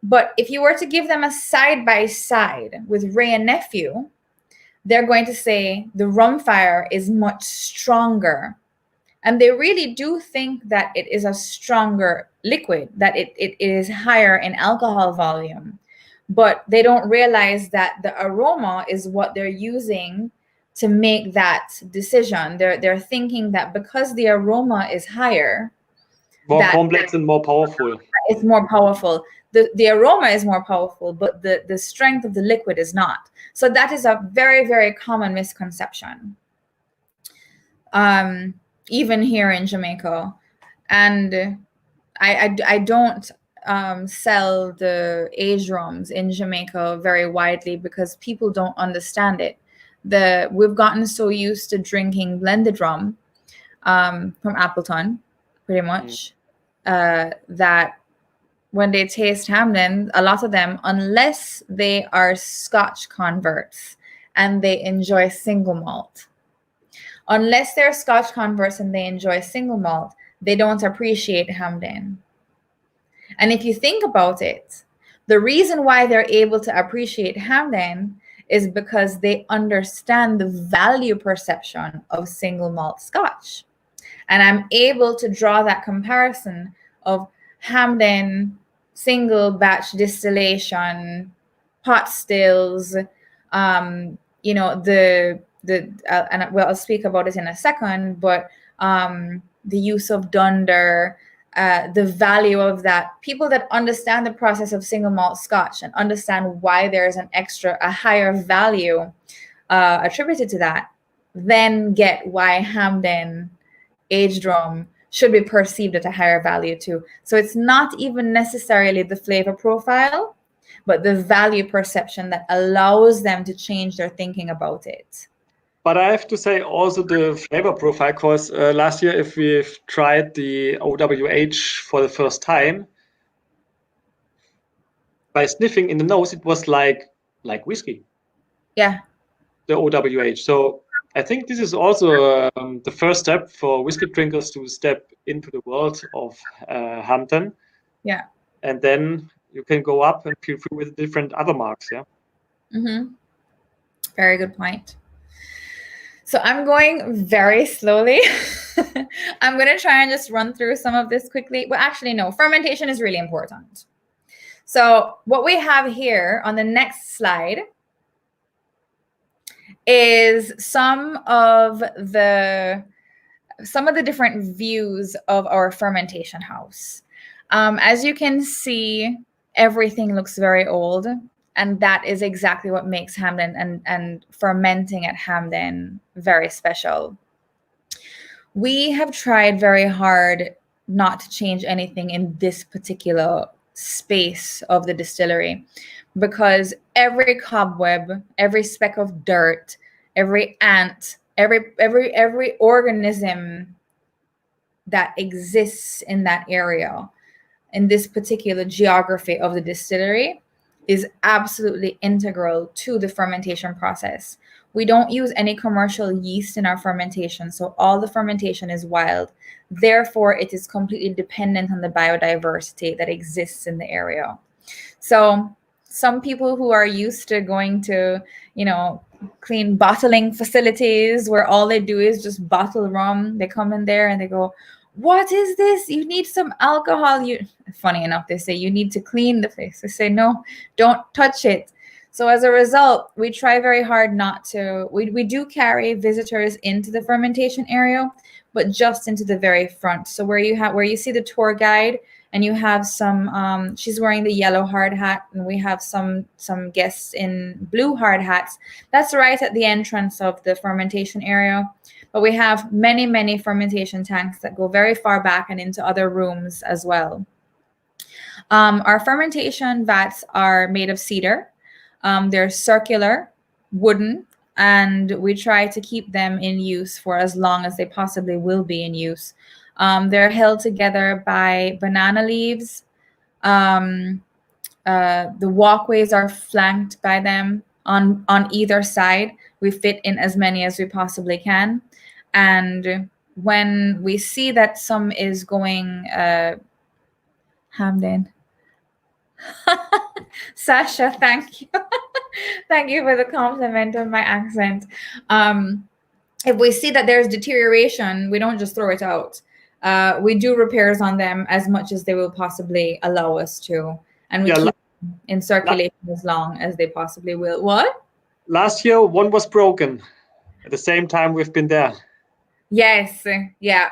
But if you were to give them a side-by-side with Ray and Nephew, they're going to say the rum fire is much stronger. And they really do think that it is a stronger liquid, that it is higher in alcohol volume. But they don't realize that the aroma is what they're using to make that decision. They're thinking that because the aroma is higher, more complex and more powerful. It's more powerful. The aroma is more powerful, but the strength of the liquid is not. So that is a very, very common misconception. Even here in Jamaica. And I don't sell the aged rums in Jamaica very widely because people don't understand it. We've gotten so used to drinking blended rum from Appleton, pretty much, that when they taste Hampden, a lot of them, unless they are Scotch converts and they enjoy single malt, unless they're Scotch converts and they enjoy single malt, they don't appreciate Hampden. And if you think about it, the reason why they're able to appreciate Hampden is because they understand the value perception of single malt Scotch. And I'm able to draw that comparison of Hampden single batch distillation, pot stills, and I'll speak about it in a second, but the use of dunder, the value of that. People that understand the process of single malt Scotch and understand why there's a higher value attributed to that, then get why Hampden aged rum should be perceived at a higher value too. So it's not even necessarily the flavor profile, but the value perception that allows them to change their thinking about it. But I have to say also the flavor profile, because last year, if we've tried the OWH for the first time, by sniffing in the nose, it was like whiskey. Yeah. The OWH. So I think this is also the first step for whiskey drinkers to step into the world of Hampden. Yeah. And then you can go up and feel free with different other marks. Yeah. Mm-hmm. Very good point. So I'm going very slowly. I'm going to try and just run through some of this quickly. Well, actually, no, fermentation is really important. So what we have here on the next slide is some of the different views of our fermentation house. As you can see, everything looks very old. And that is exactly what makes Hampden and fermenting at Hampden very special. We have tried very hard not to change anything in this particular space of the distillery, because every cobweb, every speck of dirt, every ant, every organism that exists in that area, in this particular geography of the distillery, is absolutely integral to the fermentation process. We don't use any commercial yeast in our fermentation, so all the fermentation is wild. Therefore, it is completely dependent on the biodiversity that exists in the area. So some people who are used to going to, clean bottling facilities where all they do is just bottle rum, they come in there and they go, "What is this? You need some alcohol." Funny enough, they say you need to clean the place. They say, no, don't touch it. So as a result, we try very hard not to. We do carry visitors into the fermentation area, but just into the very front. So where you see the tour guide and you have some, she's wearing the yellow hard hat, and we have some guests in blue hard hats. That's right at the entrance of the fermentation area. But we have many, many fermentation tanks that go very far back and into other rooms as well. Our fermentation vats are made of cedar. They're circular, wooden, and we try to keep them in use for as long as they possibly will be in use. They're held together by banana leaves. The walkways are flanked by them on either side. We fit in as many as we possibly can. And when we see that some is going, Hampden. Sasha, thank you. Thank you for the compliment on my accent. If we see that there's deterioration, we don't just throw it out. We do repairs on them as much as they will possibly allow us to. And we keep them in circulation as long as they possibly will. What? Last year, one was broken. At the same time, we've been there. Yes. Yeah.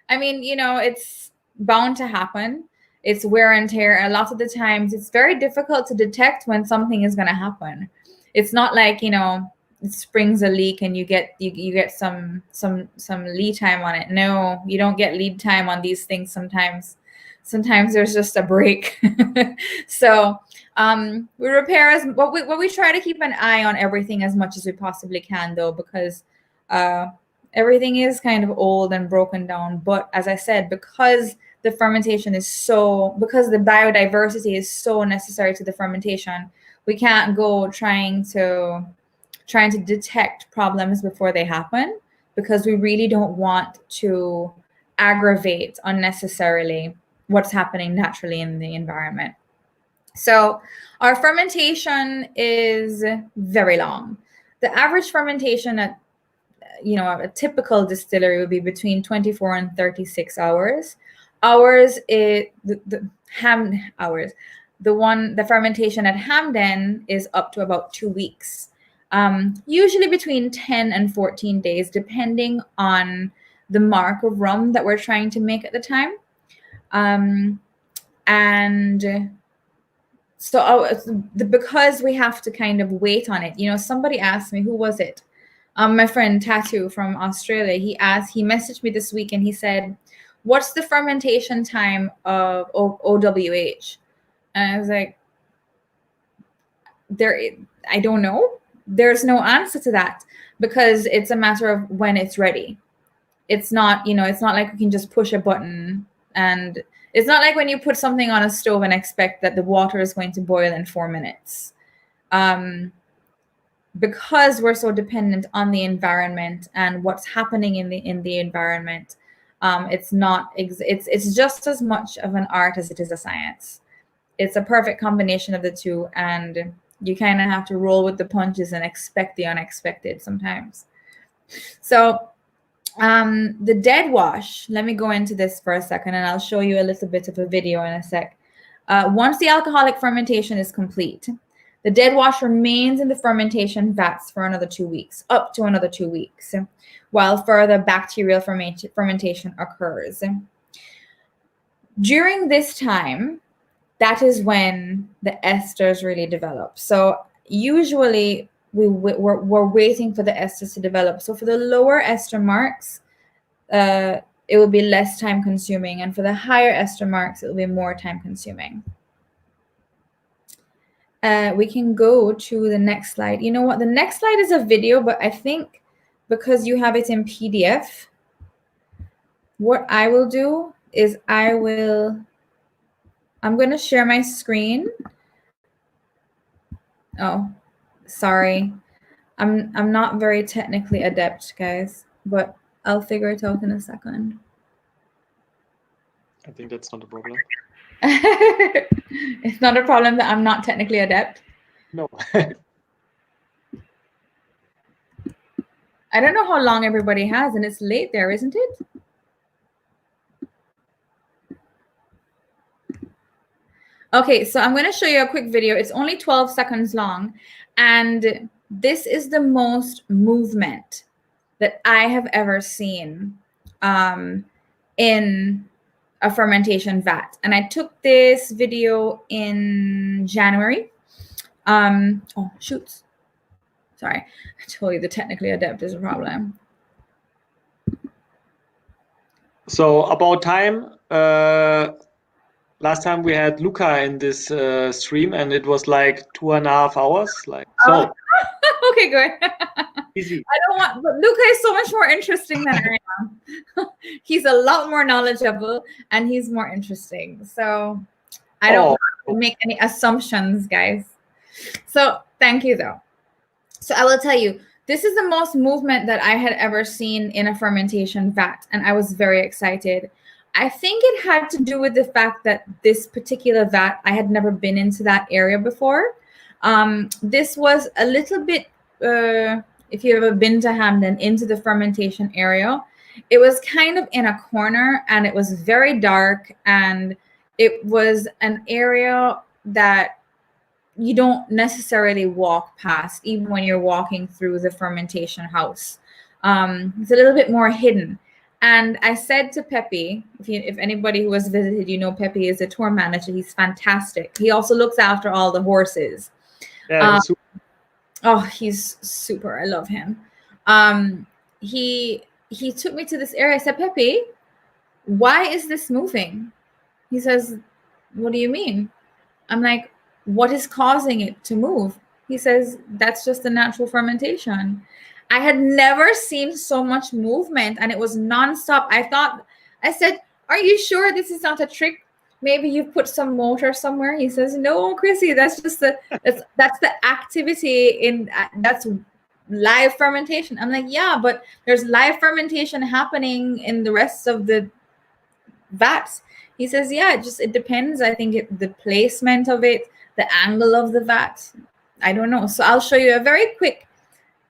I mean, you know, it's bound to happen. It's wear and tear. A lot of the times, it's very difficult to detect when something is going to happen. It's not like, you know, it springs a leak and you get some lead time on it. No, you don't get lead time on these things sometimes. Sometimes there's just a break. So we repair what we try to keep an eye on everything as much as we possibly can, though, because everything is kind of old and broken down. But as I said, because the fermentation is because the biodiversity is so necessary to the fermentation, we can't go trying to detect problems before they happen, because we really don't want to aggravate unnecessarily what's happening naturally in the environment. So our fermentation is very long. The average fermentation at, you know, a typical distillery would be between 24 and 36 hours. Ours is the fermentation at Hampden is up to about 2 weeks. Usually between 10 and 14 days, depending on the mark of rum that we're trying to make at the time. And so because we have to kind of wait on it, you know, somebody asked me, who was it? My friend Tattoo from Australia, he messaged me this week and he said, what's the fermentation time of OWH? And I was like, I don't know. There's no answer to that, because it's a matter of when it's ready. It's not, you know, it's not like we can just push a button, and it's not like when you put something on a stove and expect that the water is going to boil in 4 minutes. Because we're so dependent on the environment and what's happening in the environment, it's just as much of an art as it is a science. It's a perfect combination of the two, and you kind of have to roll with the punches and expect the unexpected sometimes. So the dead wash, let me go into this for a second and I'll show you a little bit of a video in a sec. Once the alcoholic fermentation is complete, the dead wash remains in the fermentation vats for another 2 weeks, up to another 2 weeks, while further bacterial fermentation occurs. During this time, that is when the esters really develop. So usually we're waiting for the esters to develop. So for the lower ester marks, it will be less time consuming. And for the higher ester marks, it will be more time consuming. We can go to the next slide. You know what? The next slide is a video, but I think because you have it in PDF, what I will do is I'm going to share my screen. Oh, sorry. I'm not very technically adept, guys, but I'll figure it out in a second. I think that's not a problem. It's not a problem that I'm not technically adept. No. I don't know how long everybody has, and it's late there, isn't it? Okay, so I'm going to show you a quick video. It's only 12 seconds long, and this is the most movement that I have ever seen in a fermentation vat. And I took this video in January. Oh, shoots. Sorry, I told you the technically adept is a problem. So about time, last time we had Luca in this stream, and it was like 2.5 hours. Like so. Okay, good. Easy. I don't want, but Luca is so much more interesting than I am. He's a lot more knowledgeable and he's more interesting. So I don't want to make any assumptions, guys. So thank you though. So I will tell you, this is the most movement that I had ever seen in a fermentation vat, and I was very excited. I think it had to do with the fact that this particular vat, I had never been into that area before. This was a little bit, if you've ever been to Hampden, into the fermentation area, it was kind of in a corner and it was very dark, and it was an area that you don't necessarily walk past, even when you're walking through the fermentation house. It's a little bit more hidden. And I said to Pepe, if anybody who has visited, you know Pepe is a tour manager. He's fantastic. He also looks after all the horses. Yeah, he's super. I love him. He took me to this area. I said, Pepe, why is this moving? He says, what do you mean? I'm like, what is causing it to move? He says, that's just the natural fermentation. I had never seen so much movement, and it was nonstop. I said, are you sure this is not a trick? Maybe you put some motor somewhere. He says, no, Chrissy, that's just that's the activity that's live fermentation. I'm like, yeah, but there's live fermentation happening in the rest of the vats. He says, yeah, it depends. I think the placement of it, the angle of the vat. I don't know. So I'll show you a very quick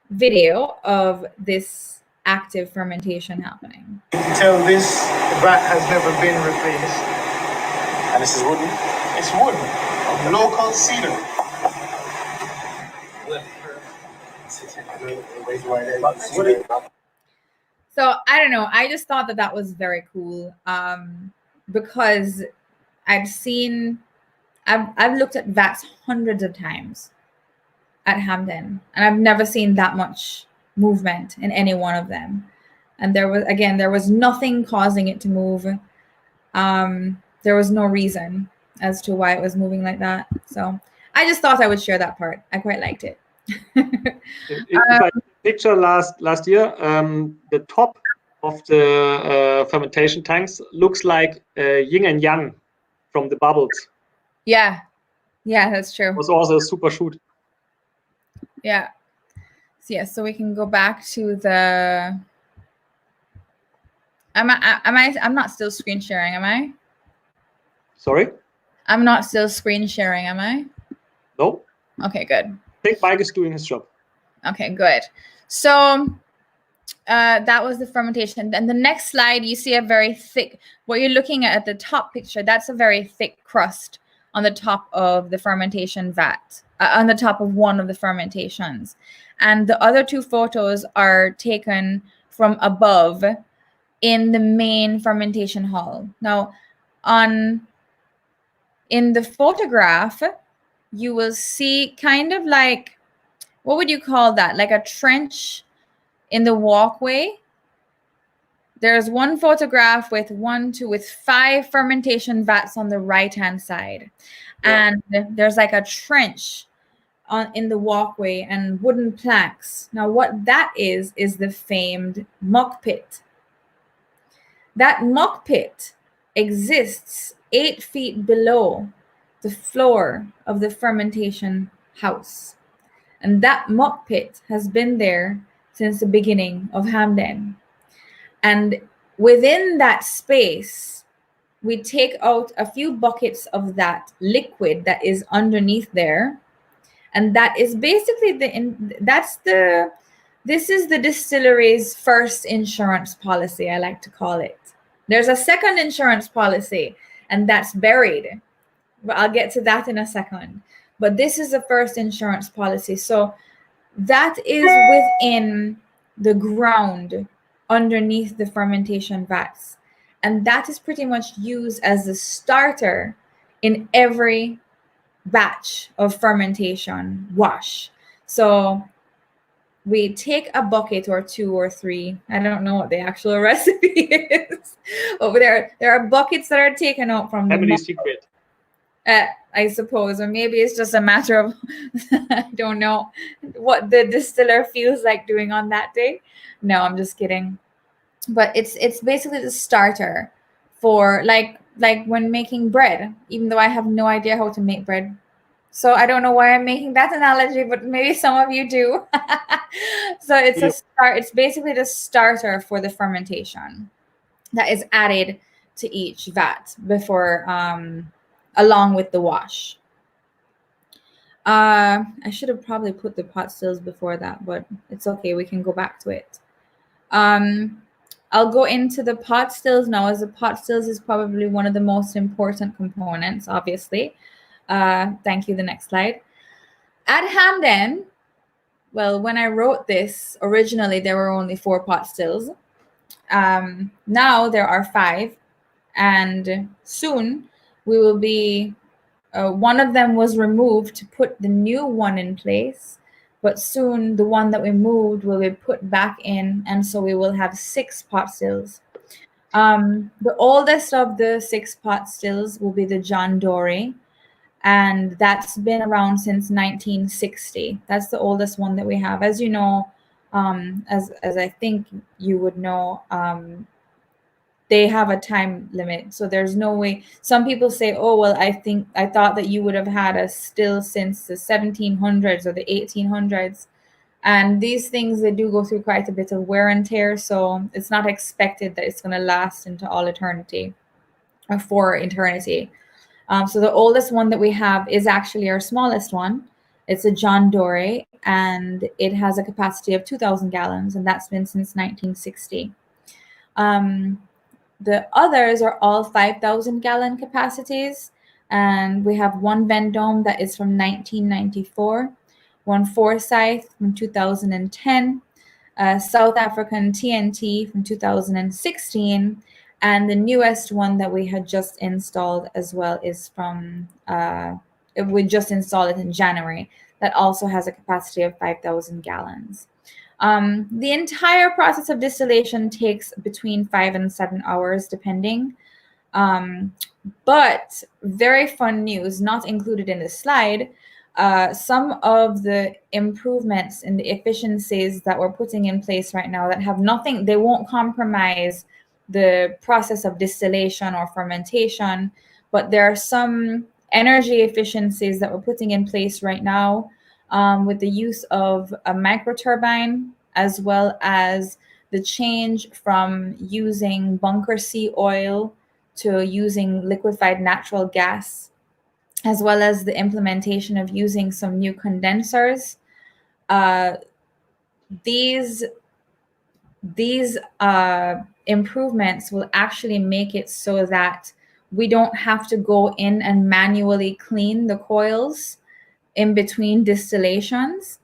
video of this active fermentation happening. You can tell this vat has never been replaced. And this is wooden? It's wooden. Local cedar. So I don't know. I just thought that was very cool, because I've looked at vats hundreds of times at Hampden, and I've never seen that much movement in any one of them. And there was nothing causing it to move. There was no reason as to why it was moving like that. So I just thought I would share that part. I quite liked it. If I picture last year, the top of the fermentation tanks looks like yin and yang from the bubbles. Yeah, that's true. It was also a super shoot. Yeah. So we can go back to the. I'm not still screen sharing, am I? Sorry? I'm not still screen sharing, am I? No. Okay, good. I think Mike is doing his job. Okay, good. So that was the fermentation. And the next slide, you see a very thick, what you're looking at the top picture, that's a very thick crust on the top of the fermentation vat, on the top of one of the fermentations. And the other two photos are taken from above in the main fermentation hall. Now, in the photograph, you will see kind of like, what would you call that? Like a trench in the walkway. There's one photograph with 5 fermentation vats on the right-hand side. Yeah. And there's like a trench in the walkway and wooden planks. Now, what that is the famed muck pit. That muck pit exists 8 feet below the floor of the fermentation house. And that muck pit has been there since the beginning of Hampden. And within that space, we take out a few buckets of that liquid that is underneath there. And that is basically this is the distillery's first insurance policy, I like to call it. There's a second insurance policy, and that's buried. But I'll get to that in a second. But this is the first insurance policy. So that is within the ground underneath the fermentation vats. And that is pretty much used as the starter in every batch of fermentation wash. So we take a bucket or 2 or 3. I don't know what the actual recipe is. Over there are buckets that are taken out from Family secret. I suppose, or maybe it's just a matter of I don't know what the distiller feels like doing on that day. No, I'm just kidding. But it's basically the starter for like when making bread, even though I have no idea how to make bread. So I don't know why I'm making that analogy, but maybe some of you do. So it's a start. It's basically the starter for the fermentation that is added to each vat before, along with the wash. I should have probably put the pot stills before that, but it's okay. We can go back to it. I'll go into the pot stills now, as the pot stills is probably one of the most important components, obviously. Thank you. The next slide. At Hampden, well, when I wrote this, originally there were only 4 pot stills. Now there are 5, and soon we will be, one of them was removed to put the new one in place, but soon the one that we moved will be put back in, and so we will have 6 pot stills. The oldest of the 6 pot stills will be the John Dory, and that's been around since 1960. That's the oldest one that we have. As you know, as I think you would know, they have a time limit, so there's no way. Some people say, oh, well, I thought that you would have had a still since the 1700s or the 1800s. And these things, they do go through quite a bit of wear and tear, so it's not expected that it's going to last into all eternity or for eternity. So the oldest one that we have is actually our smallest one. It's a John Dory, and it has a capacity of 2,000 gallons, and that's been since 1960. The others are all 5,000 gallon capacities, and we have one Vendome that is from 1994, one Forsyth from 2010, South African TNT from 2016, and the newest one that we had just installed as well is from, we just installed it in January, that also has a capacity of 5,000 gallons. The entire process of distillation takes between 5 and 7 hours, depending. But very fun news, not included in the slide, some of the improvements in the efficiencies that we're putting in place right now that have nothing, they won't compromise the process of distillation or fermentation, but there are some energy efficiencies that we're putting in place right now, with the use of a microturbine, as well as the change from using bunker C oil to using liquefied natural gas, as well as the implementation of using some new condensers. These improvements will actually make it so that we don't have to go in and manually clean the coils in between distillations.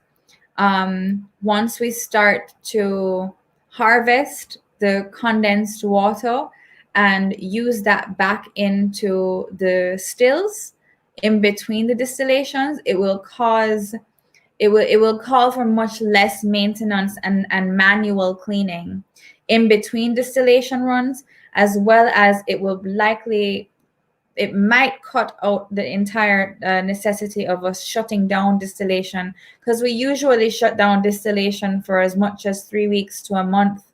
Once we start to harvest the condensed water and use that back into the stills in between the distillations, it will call for much less maintenance and manual cleaning in between distillation runs, as well as it might cut out the entire necessity of us shutting down distillation, because we usually shut down distillation for as much as 3 weeks to a month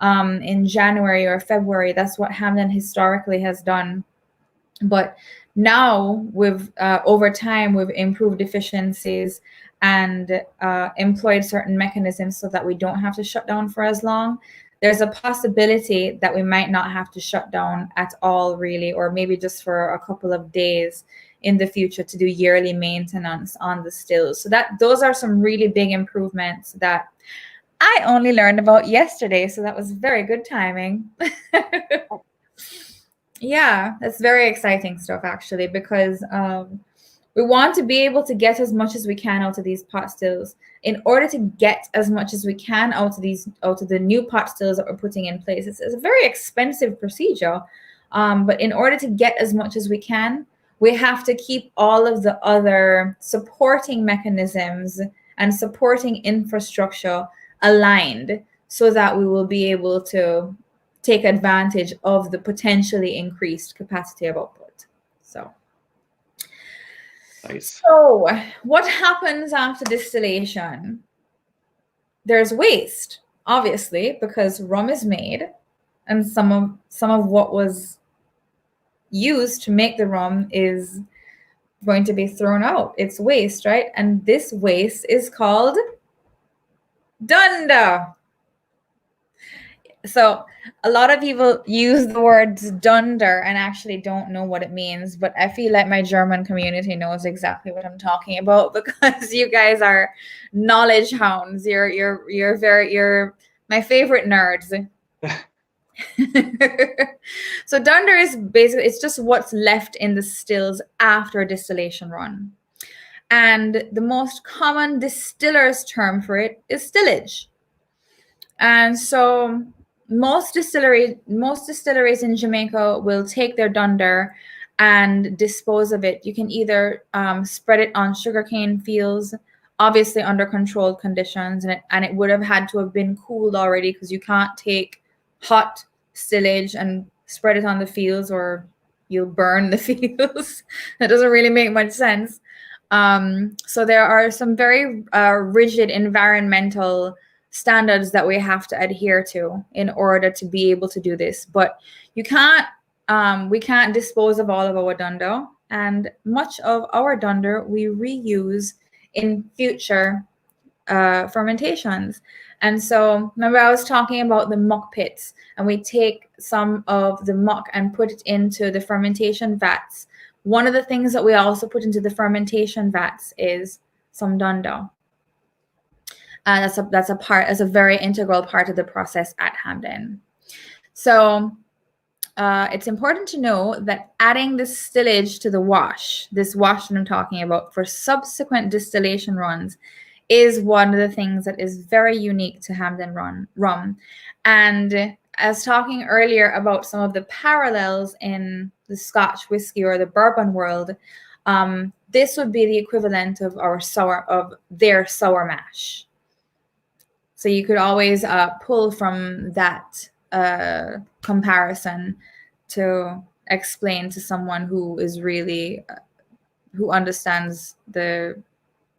in January or February. That's what Hampden historically has done. But now, over time, we've improved efficiencies and employed certain mechanisms so that we don't have to shut down for as long. There's a possibility that we might not have to shut down at all, really, or maybe just for a couple of days in the future to do yearly maintenance on the stills. So those are some really big improvements that I only learned about yesterday. So that was very good timing. Yeah, that's very exciting stuff, actually, because we want to be able to get as much as we can out of these pot stills. In order to get as much as we can out of the new pot stills that we're putting in place, it's a very expensive procedure. But in order to get as much as we can, we have to keep all of the other supporting mechanisms and supporting infrastructure aligned so that we will be able to take advantage of the potentially increased capacity of output. So Nice. So what happens after distillation? There's waste, obviously, because rum is made, and some of what was used to make the rum is going to be thrown out. It's waste, right? And this waste is called dunder. So a lot of people use the words dunder and actually don't know what it means, but I feel like my German community knows exactly what I'm talking about, because you guys are knowledge hounds. You're my favorite nerds. So dunder is basically, it's just what's left in the stills after a distillation run. And the most common distiller's term for it is stillage. And so most distilleries in Jamaica will take their dunder and dispose of it. You can either spread it on sugarcane fields, obviously under controlled conditions, and it would have had to have been cooled already, because you can't take hot stillage and spread it on the fields, or you'll burn the fields. That doesn't really make much sense. So there are some very rigid environmental standards that we have to adhere to in order to be able to do this. But we can't dispose of all of our dunder, and much of our dunder we reuse in future fermentations. And so remember, I was talking about the muck pits, and we take some of the muck and put it into the fermentation vats. One of the things that we also put into the fermentation vats is some dunder. That's a very integral part of the process at Hampden. So it's important to know that adding the stillage to the wash, this wash that I'm talking about, for subsequent distillation runs is one of the things that is very unique to Hampden rum. And as talking earlier about some of the parallels in the Scotch whiskey or the bourbon world, this would be the equivalent of their sour mash. So you could always pull from that comparison to explain to someone who is really, who understands the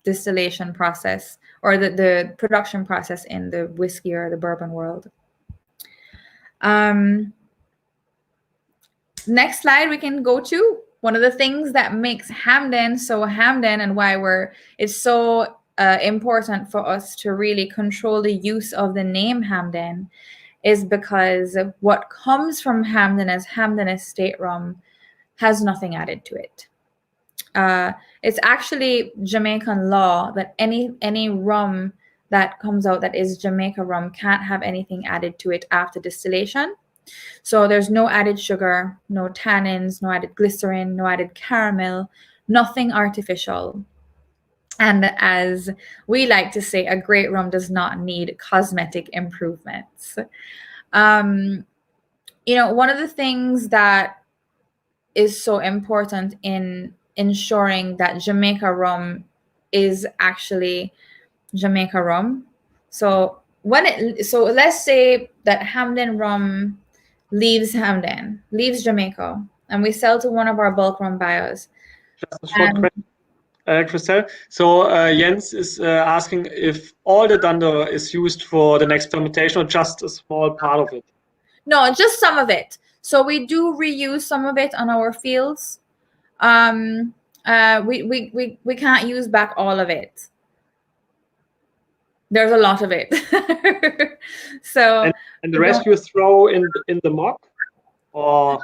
distillation process or the production process in the whiskey or the bourbon world. Next slide we can go to. One of the things that makes Hampden so Hampden, and why it's so important for us to really control the use of the name Hampden, is because what comes from Hampden as Hampden Estate rum has nothing added to it. It's actually Jamaican law that any rum that comes out that is Jamaica rum can't have anything added to it after distillation. So there's no added sugar, no tannins, no added glycerin, no added caramel, nothing artificial. And as we like to say, a great rum does not need cosmetic improvements. One of the things that is so important in ensuring that Jamaica rum is actually Jamaica rum. So let's say that Hampden rum leaves Jamaica, and we sell to one of our bulk rum buyers. Just a short question, Christelle. So Jens is asking if all the dunder is used for the next fermentation or just a small part of it? No, just some of it. So we do reuse some of it on our fields. We can't use back all of it. There's a lot of it. So and the rest you throw in the muck, or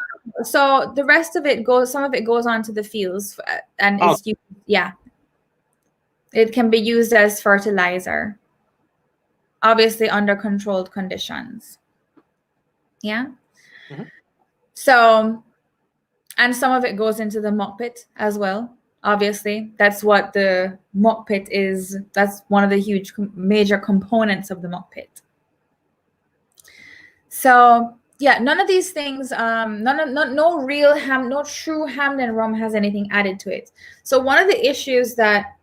so the rest of it goes. Some of it goes onto the fields, and is used, yeah. It can be used as fertilizer, obviously under controlled conditions. Yeah. Mm-hmm. So, and some of it goes into the muck pit as well. Obviously, that's what the muck pit is. That's one of the huge major components of the muck pit. So yeah, none of these things, no true Hampden rum has anything added to it. So one of the issues that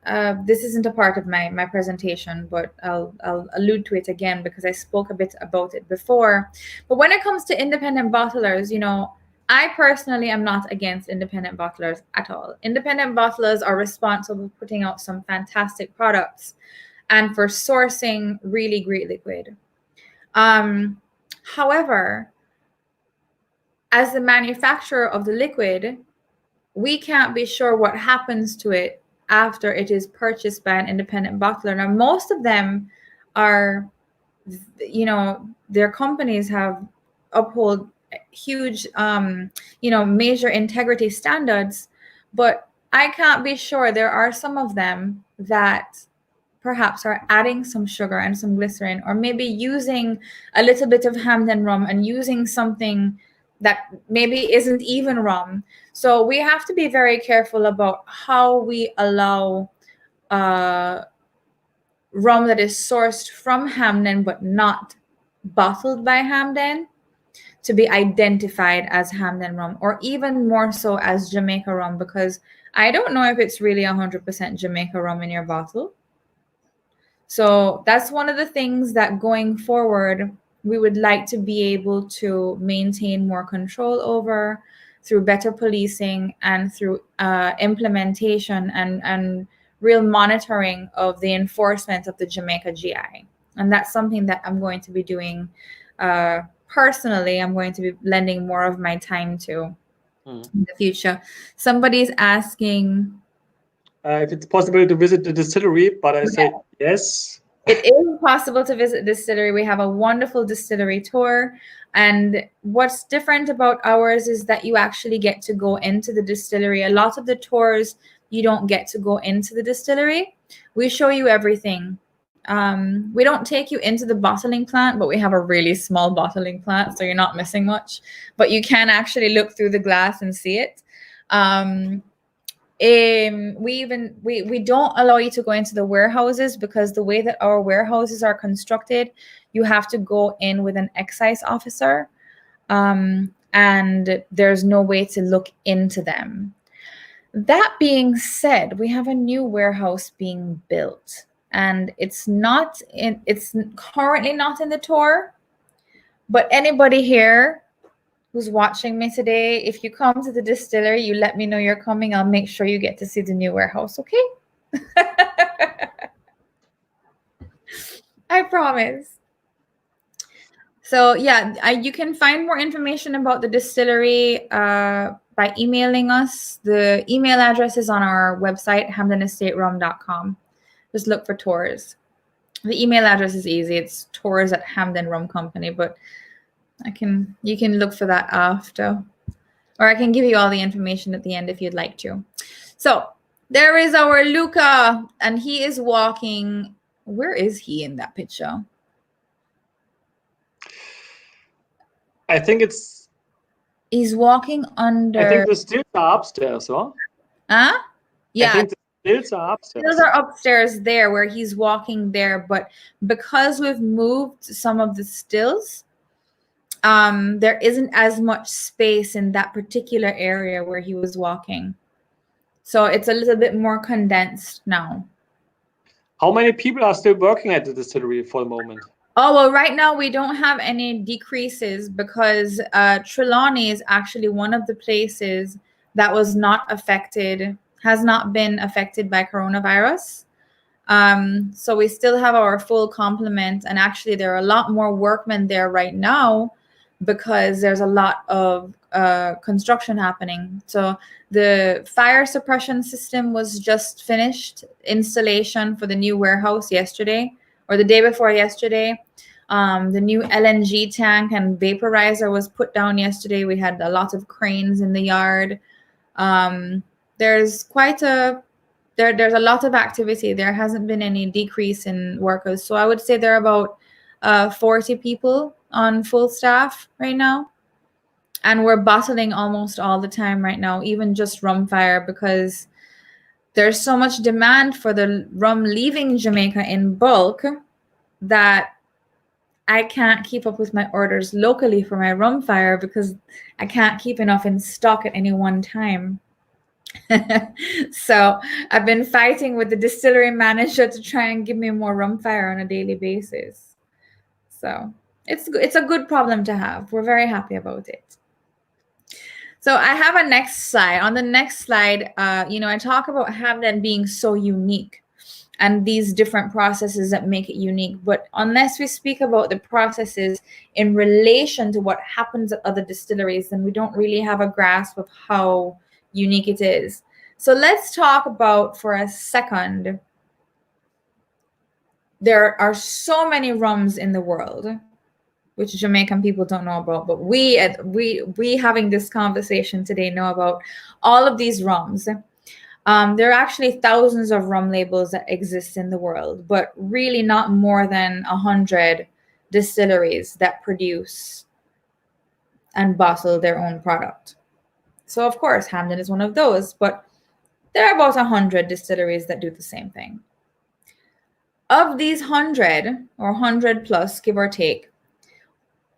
this isn't a part of my presentation, but I'll allude to it again because I spoke a bit about it before. But when it comes to independent bottlers, I personally am not against independent bottlers at all. Independent bottlers are responsible for putting out some fantastic products and for sourcing really great liquid. However, as the manufacturer of the liquid, we can't be sure what happens to it after it is purchased by an independent bottler. Now, most of them are, their companies have uphold huge, major integrity standards, but I can't be sure. There are some of them that perhaps are adding some sugar and some glycerin, or maybe using a little bit of Hampden rum and using something that maybe isn't even rum. So we have to be very careful about how we allow rum that is sourced from Hampden but not bottled by Hampden to be identified as Hampden rum, or even more so as Jamaica rum, because I don't know if it's really 100% Jamaica rum in your bottle. So that's one of the things that going forward, we would like to be able to maintain more control over through better policing and through implementation and real monitoring of the enforcement of the Jamaica GI. And that's something that I'm going to be doing personally. I'm going to be lending more of my time to in the future. Somebody's asking if it's possible to visit the distillery, but I said yes. It is possible to visit the distillery. We have a wonderful distillery tour. And what's different about ours is that you actually get to go into the distillery. A lot of the tours, you don't get to go into the distillery. We show you everything. We don't take you into the bottling plant, but we have a really small bottling plant, so you're not missing much. But you can actually look through the glass and see it. We don't allow you to go into the warehouses, because the way that our warehouses are constructed, you have to go in with an excise officer, and there's no way to look into them. That being said, we have a new warehouse being built, and it's currently not in the tour, but anybody here who's watching me today, if you come to the distillery, you let me know you're coming. I'll make sure you get to see the new warehouse, okay? I promise. So yeah, you can find more information about the distillery by emailing us. The email address is on our website, hampdenestaterum.com. Just look for tours. The email address is easy. It's tours at Hampden Rum Company, but you can look for that after, or I can give you all the information at the end if you'd like to. So there is our Luca, and he is walking. Where is he in that picture? I think he's walking under. I think the stills are upstairs, huh? Huh? Yeah. I think the stills are upstairs. Stills are upstairs there, where he's walking there. But because we've moved some of the stills, there isn't as much space in that particular area where he was walking. So it's a little bit more condensed now. How many people are still working at the distillery for the moment? Oh, well, right now we don't have any decreases, because Trelawney is actually one of the places that was not affected, has not been affected by coronavirus. So we still have our full complement, and actually there are a lot more workmen there right now, because there's a lot of construction happening. So the fire suppression system was just finished installation for the new warehouse yesterday, or the day before yesterday. The new LNG tank and vaporizer was put down yesterday. We had a lot of cranes in the yard. There's there's a lot of activity. There hasn't been any decrease in workers. So I would say there are about 40 people on full staff right now. And we're bottling almost all the time right now, even just rum fire, because there's so much demand for the rum leaving Jamaica in bulk that I can't keep up with my orders locally for my rum fire, because I can't keep enough in stock at any one time. So I've been fighting with the distillery manager to try and give me more rum fire on a daily basis. So it's a good problem to have. We're very happy about it. So I have a next slide. On the next slide, I talk about Hampden being so unique and these different processes that make it unique. But unless we speak about the processes in relation to what happens at other distilleries, then we don't really have a grasp of how unique it is. So let's talk about, for a second, there are so many rums in the world, which Jamaican people don't know about, but we having this conversation today know about all of these rums. There are actually thousands of rum labels that exist in the world, but really not more than 100 distilleries that produce and bottle their own product. So of course, Hampden is one of those, but there are about 100 distilleries that do the same thing. Of these 100 or 100 plus, give or take,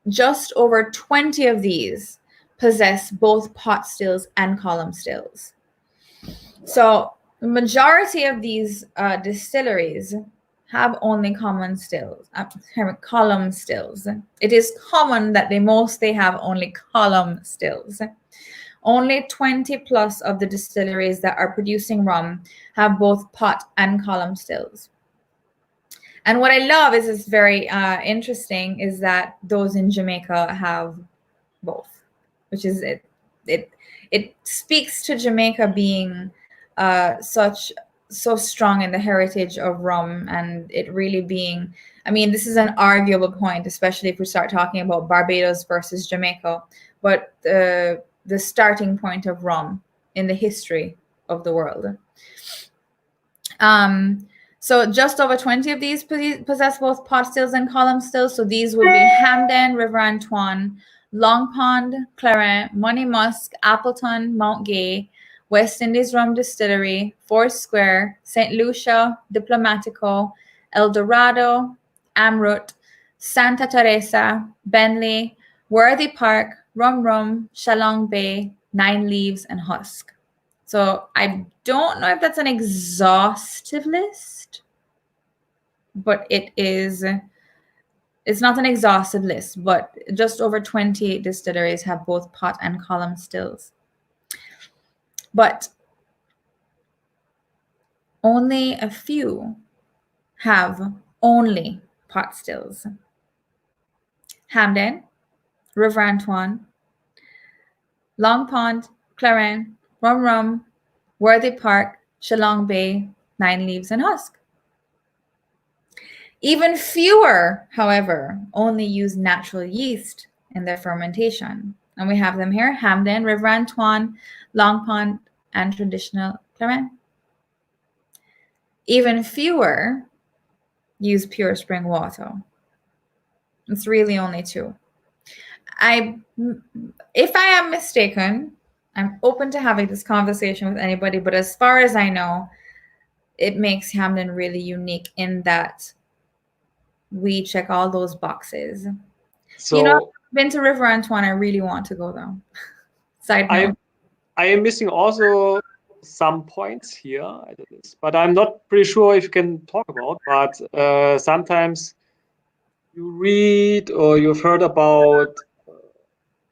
just over 20 of these possess both pot stills and column stills. So the majority of these distilleries have only column stills. It is common that they have only column stills. Only 20 plus of the distilleries that are producing rum have both pot and column stills. And what I love is very interesting is that those in Jamaica have both, which is it. It speaks to Jamaica being so strong in the heritage of rum, and it really being, I mean, this is an arguable point, especially if we start talking about Barbados versus Jamaica, but the starting point of rum in the history of the world. So just over 20 of these possess both pot stills and column stills. So these would be Hampden, River Antoine, Long Pond, Clarence, Money Musk, Appleton, Mount Gay, West Indies Rum Distillery, Foursquare, St. Lucia, Diplomatico, El Dorado, Amrut, Santa Teresa, Bentley, Worthy Park, Rum, Shalong Bay, Nine Leaves, and Husk. So I don't know if that's an exhaustive list, but it's not an exhaustive list, but just over 20 distilleries have both pot and column stills. But only a few have only pot stills. Hampden, River Antoine, Long Pond, Clarence, Rum, Worthy Park, Shalong Bay, Nine Leaves, and Husk. Even fewer, however, only use natural yeast in their fermentation. And we have them here: Hampden, River Antoine, Long Pond, and traditional Clarence. Even fewer use pure spring water. It's really only two. If I am mistaken, I'm open to having this conversation with anybody, but as far as I know, it makes Hampden really unique in that we check all those boxes. So, I've been to River Antoine. I really want to go though. Side note. I am missing also some points here, but I'm not pretty sure if you can talk about. But sometimes you read or you've heard about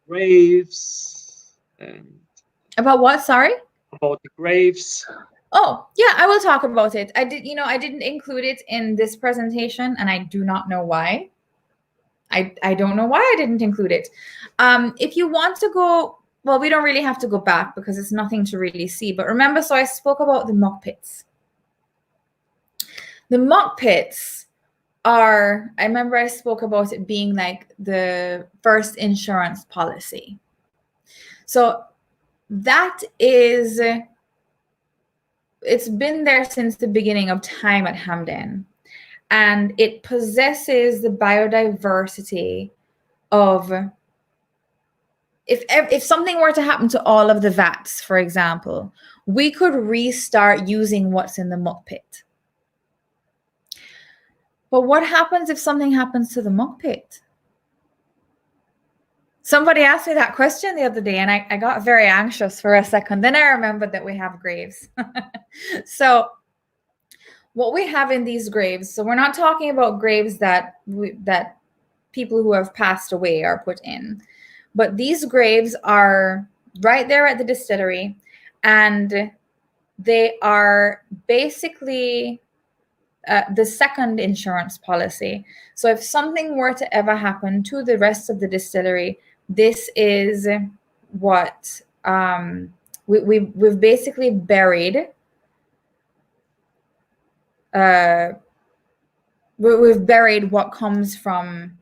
graves and about what? Sorry? About the graves. Oh, yeah, I will talk about it. I didn't include it in this presentation, and I do not know why. I don't know why I didn't include it. If you want to go, well, we don't really have to go back because it's nothing to really see. But remember, so I spoke about the muck pits. The muck pits I remember I spoke about it being like the first insurance policy. So that is, it's been there since the beginning of time at Hampden, and it possesses the biodiversity of, if something were to happen to all of the vats, for example, we could restart using what's in the muck pit. But what happens if something happens to the muck pit? Somebody asked me that question the other day, and I got very anxious for a second. Then I remembered that we have graves. So what we have in these graves, so we're not talking about graves that people who have passed away are put in, but these graves are right there at the distillery, and they are basically the second insurance policy. So if something were to ever happen to the rest of the distillery, this is what we've basically buried. We've buried what comes from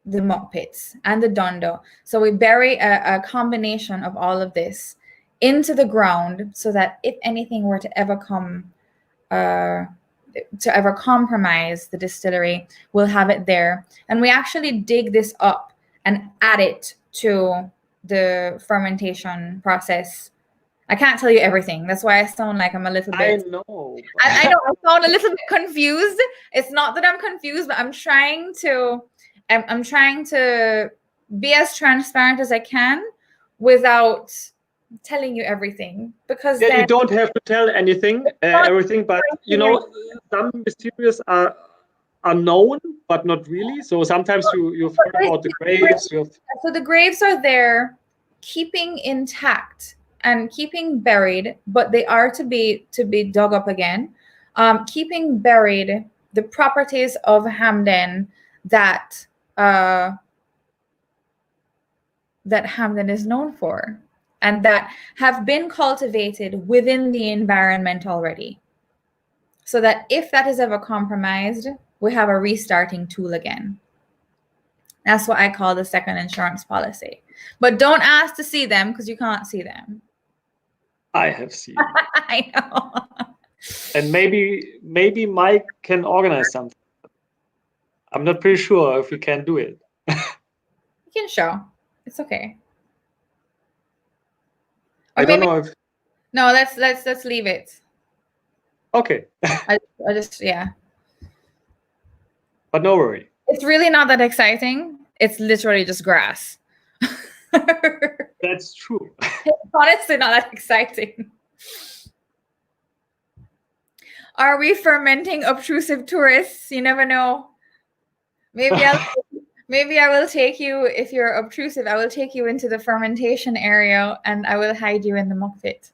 the muck pits and the dundo. So we bury a combination of all of this into the ground, so that if anything were to ever come to ever compromise the distillery, we'll have it there. And we actually dig this up and add it to the fermentation process. I can't tell you everything. That's why I sound like I'm a little bit. I know. I know. I sound a little bit confused. It's not that I'm confused, but I'm trying to be as transparent as I can without telling you everything, because yeah, you don't have to tell anything, everything, but you know, some mysterious are known, but not really. So sometimes you've heard about the graves. So the graves are there, keeping intact and keeping buried, but they are to be dug up again. Keeping buried the properties of Hampden that Hampden is known for, and that have been cultivated within the environment already. So that if that is ever compromised, we have a restarting tool again. That's what I call the second insurance policy. But don't ask to see them, because you can't see them. I have seen. I know. And maybe Mike can organize something. I'm not pretty sure if we can do it. You can show. It's okay. I don't know if. No, let's leave it. Okay. I just yeah. But no worry. It's really not that exciting. It's literally just grass. That's true. It's honestly not that exciting. Are we fermenting obtrusive tourists? You never know. Maybe I will take you, if you're obtrusive, I will take you into the fermentation area and I will hide you in the muck pit.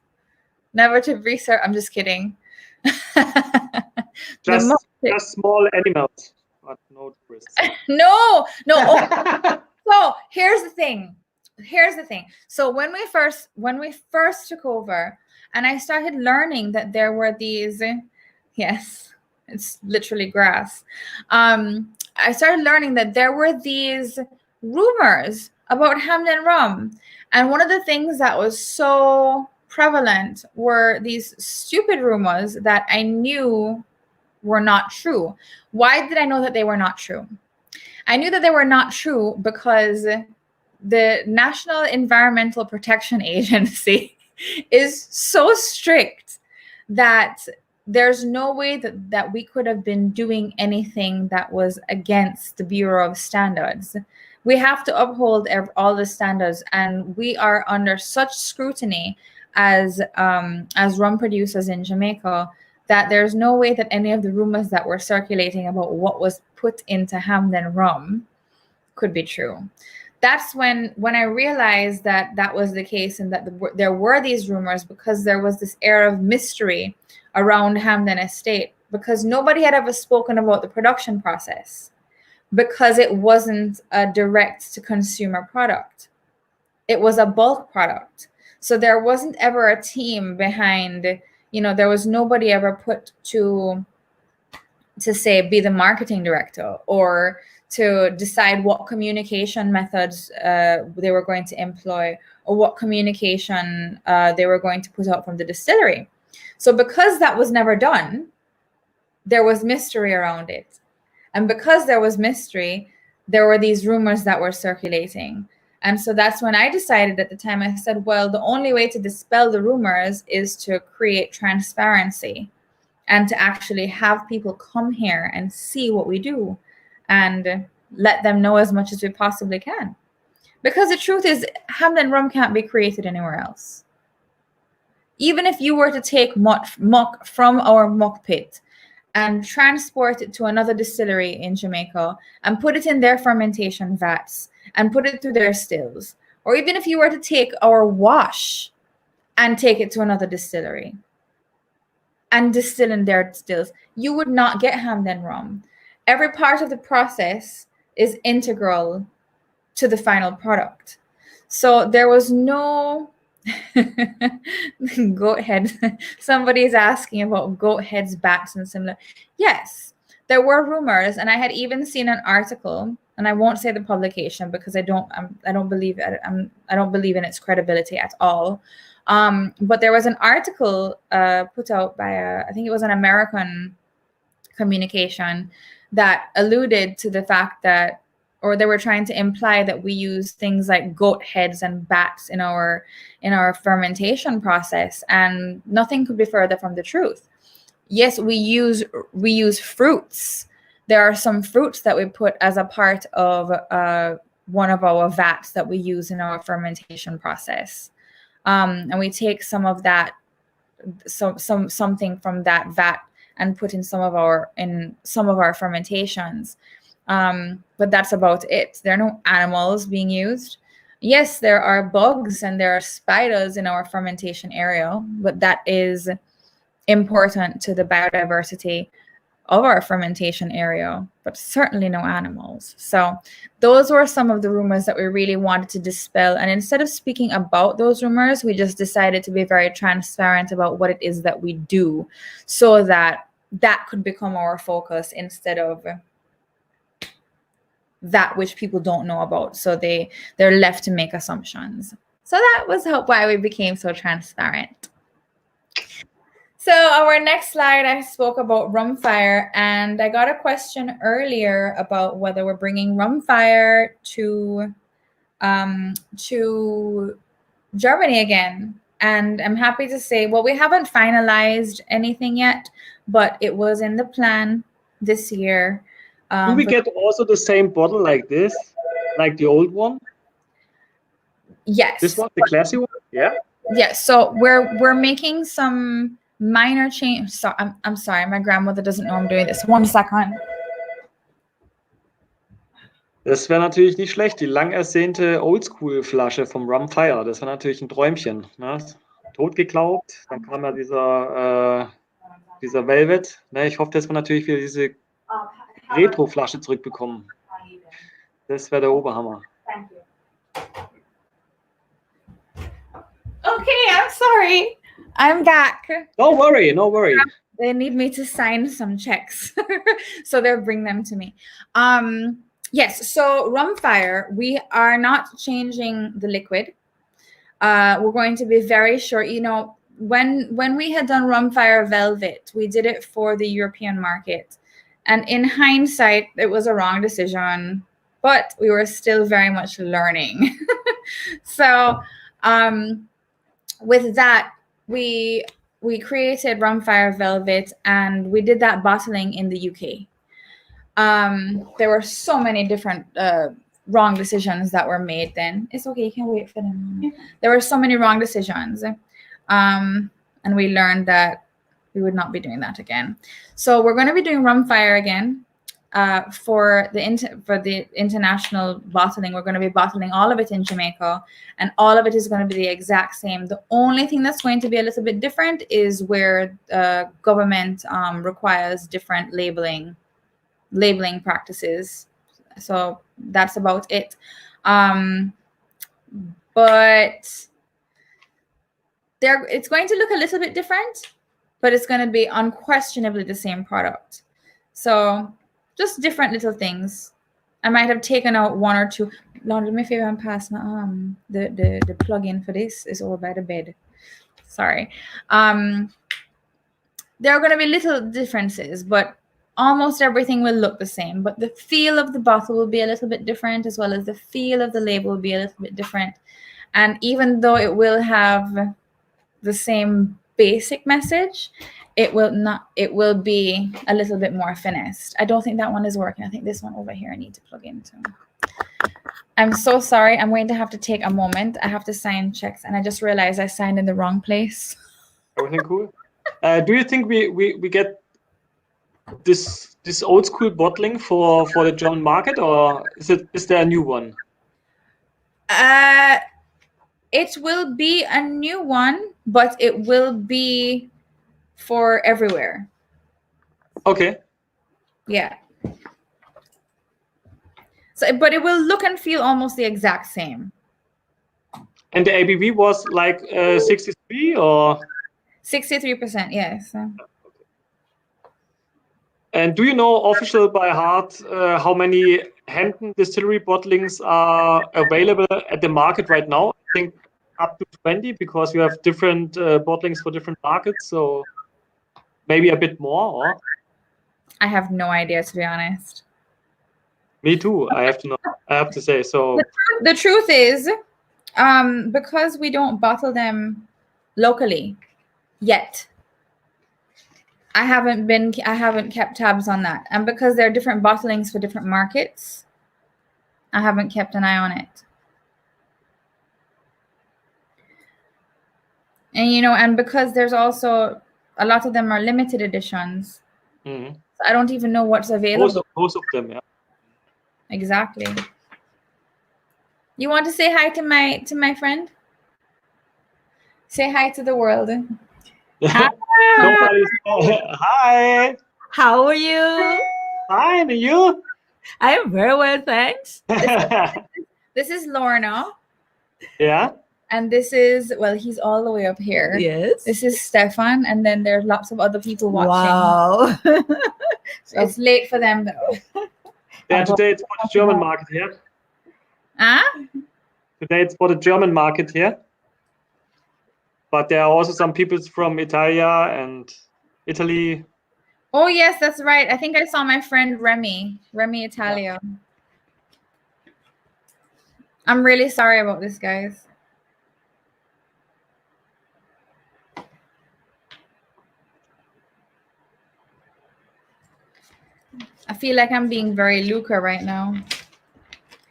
Never to research. I'm just kidding. Just small animals, but no tourists. No. So here's the thing. So when we first took over, and I started learning that there were these, yes, it's literally grass. I started learning that there were these rumors about Hampden rum. And one of the things that was so prevalent were these stupid rumors that I knew were not true. Why did I know that they were not true? I knew that they were not true because the National Environmental Protection Agency is so strict that there's no way that we could have been doing anything that was against the Bureau of Standards. We have to uphold all the standards, and we are under such scrutiny as rum producers in Jamaica that there's no way that any of the rumors that were circulating about what was put into Hampden rum could be true. That's when I realized that that was the case, and that there were these rumors, because there was this air of mystery around Hampden Estate, because nobody had ever spoken about the production process, because it wasn't a direct to consumer product. It was a bulk product. So there wasn't ever a team behind, there was nobody ever put to say, be the marketing director, or to decide what communication methods they were going to employ, or what communication they were going to put out from the distillery. So because that was never done, there was mystery around it. And because there was mystery, there were these rumors that were circulating. And so that's when I decided at the time, I said, well, the only way to dispel the rumors is to create transparency and to actually have people come here and see what we do and let them know as much as we possibly can. Because the truth is, Hampden rum can't be created anywhere else. Even if you were to take muck from our muck pit and transport it to another distillery in Jamaica and put it in their fermentation vats and put it through their stills, or even if you were to take our wash and take it to another distillery and distill in their distills, you would not get Hampden rum. Every part of the process is integral to the final product. So there was no goat head. Somebody is asking about goat heads, bats, and similar. Yes, there were rumors, and I had even seen an article, and I won't say the publication because I don't believe in its credibility at all. But there was an article put out by I think it was an American communication that alluded to the fact that, or they were trying to imply that we use things like goat heads and bats in our fermentation process, and nothing could be further from the truth. Yes, we use fruits. There are some fruits that we put as a part of one of our vats that we use in our fermentation process, and we take some of that, something from that vat and put in some of our fermentations. But that's about it. There are no animals being used. Yes, there are bugs and there are spiders in our fermentation area, but that is important to the biodiversity of our fermentation area, but certainly no animals. So those were some of the rumors that we really wanted to dispel. And instead of speaking about those rumors, we just decided to be very transparent about what it is that we do, so that that could become our focus instead of that which people don't know about. So they're left to make assumptions. So that was why we became so transparent. So our next slide, I spoke about Rumfire, and I got a question earlier about whether we're bringing Rumfire to Germany again. And I'm happy to say, well, we haven't finalized anything yet, but it was in the plan this year. Do we get also the same bottle like this, like the old one? Yes. This one, the classy one? Yeah. Yes. So we're making some minor change. So I'm sorry, my grandmother doesn't know I'm doing this. 1 second. Das wäre natürlich nicht schlecht, die lang ersehnte Oldschool-Flasche vom Rumfire. Das wäre natürlich ein Träumchen. Ne? Totgeglaubt, dann kam ja dieser Velvet. Ne? Ich hoffe, dass wir natürlich wieder diese Retro-Flasche zurückbekommen. Das wäre der Oberhammer. Okay, I'm sorry. I'm back. No worry, no worry. They need me to sign some checks, so they'll bring them to me. Yes, so Rumfire, we are not changing the liquid. We're going to be very short. You know, when we had done Rumfire Velvet, we did it for the European market. And in hindsight, it was a wrong decision, but we were still very much learning. So with that, we created Rumfire Velvet, and we did that bottling in the UK. There were so many different wrong decisions that were made then. It's okay, you can wait for them. There were so many wrong decisions. And we learned that we would not be doing that again. So we're going to be doing Rumfire again for the international bottling. We're going to be bottling all of it in Jamaica, and all of it is going to be the exact same. The only thing that's going to be a little bit different is where government requires different labeling practices. So that's about it. But it's going to look a little bit different, but it's going to be unquestionably the same product. So just different little things. I might have taken out one or two. Lord, do me a favor and pass my the plug-in for this is over by the bed. Sorry. There are going to be little differences, but almost everything will look the same. But the feel of the bottle will be a little bit different, as well as the feel of the label will be a little bit different. And even though it will have the same basic message, it will be a little bit more finessed. I don't think that one is working. I think this one over here I need to plug into. I'm so sorry. I'm going to have to take a moment. I have to sign checks, and I just realized I signed in the wrong place. Everything cool? Do you think we get this old school bottling for the German market, or is there a new one? It will be a new one, but it will be for everywhere. Okay. Yeah. So, but it will look and feel almost the exact same. And the ABV was like 63 or? 63%, yes. And do you know official by heart how many Hampden Distillery bottlings are available at the market right now? I think up to 20 because you have different bottlings for different markets. So maybe a bit more, or? I have no idea, to be honest. Me too. I have to know. I have to say. So the truth is, because we don't bottle them locally yet, I haven't kept tabs on that, and because there are different bottlings for different markets, I haven't kept an eye on it. And and because there's also a lot of them are limited editions, so I don't even know what's available. Most of them, yeah. Exactly. You want to say hi to my friend? Say hi to the world. Hi. Hi. How are you? Fine, and you? I am very well, thanks. This is Lorna. Yeah. And this is, well, he's all the way up here. Yes. This is Stefan, and then there's lots of other people watching. Wow. So it's late for them though. Yeah, today it's for the German market here. Today it's for the German market here. But there are also some people from Italia and Italy. Oh yes, that's right. I think I saw my friend Remy Italia. Yeah. I'm really sorry about this, guys. I feel like I'm being very Luca right now.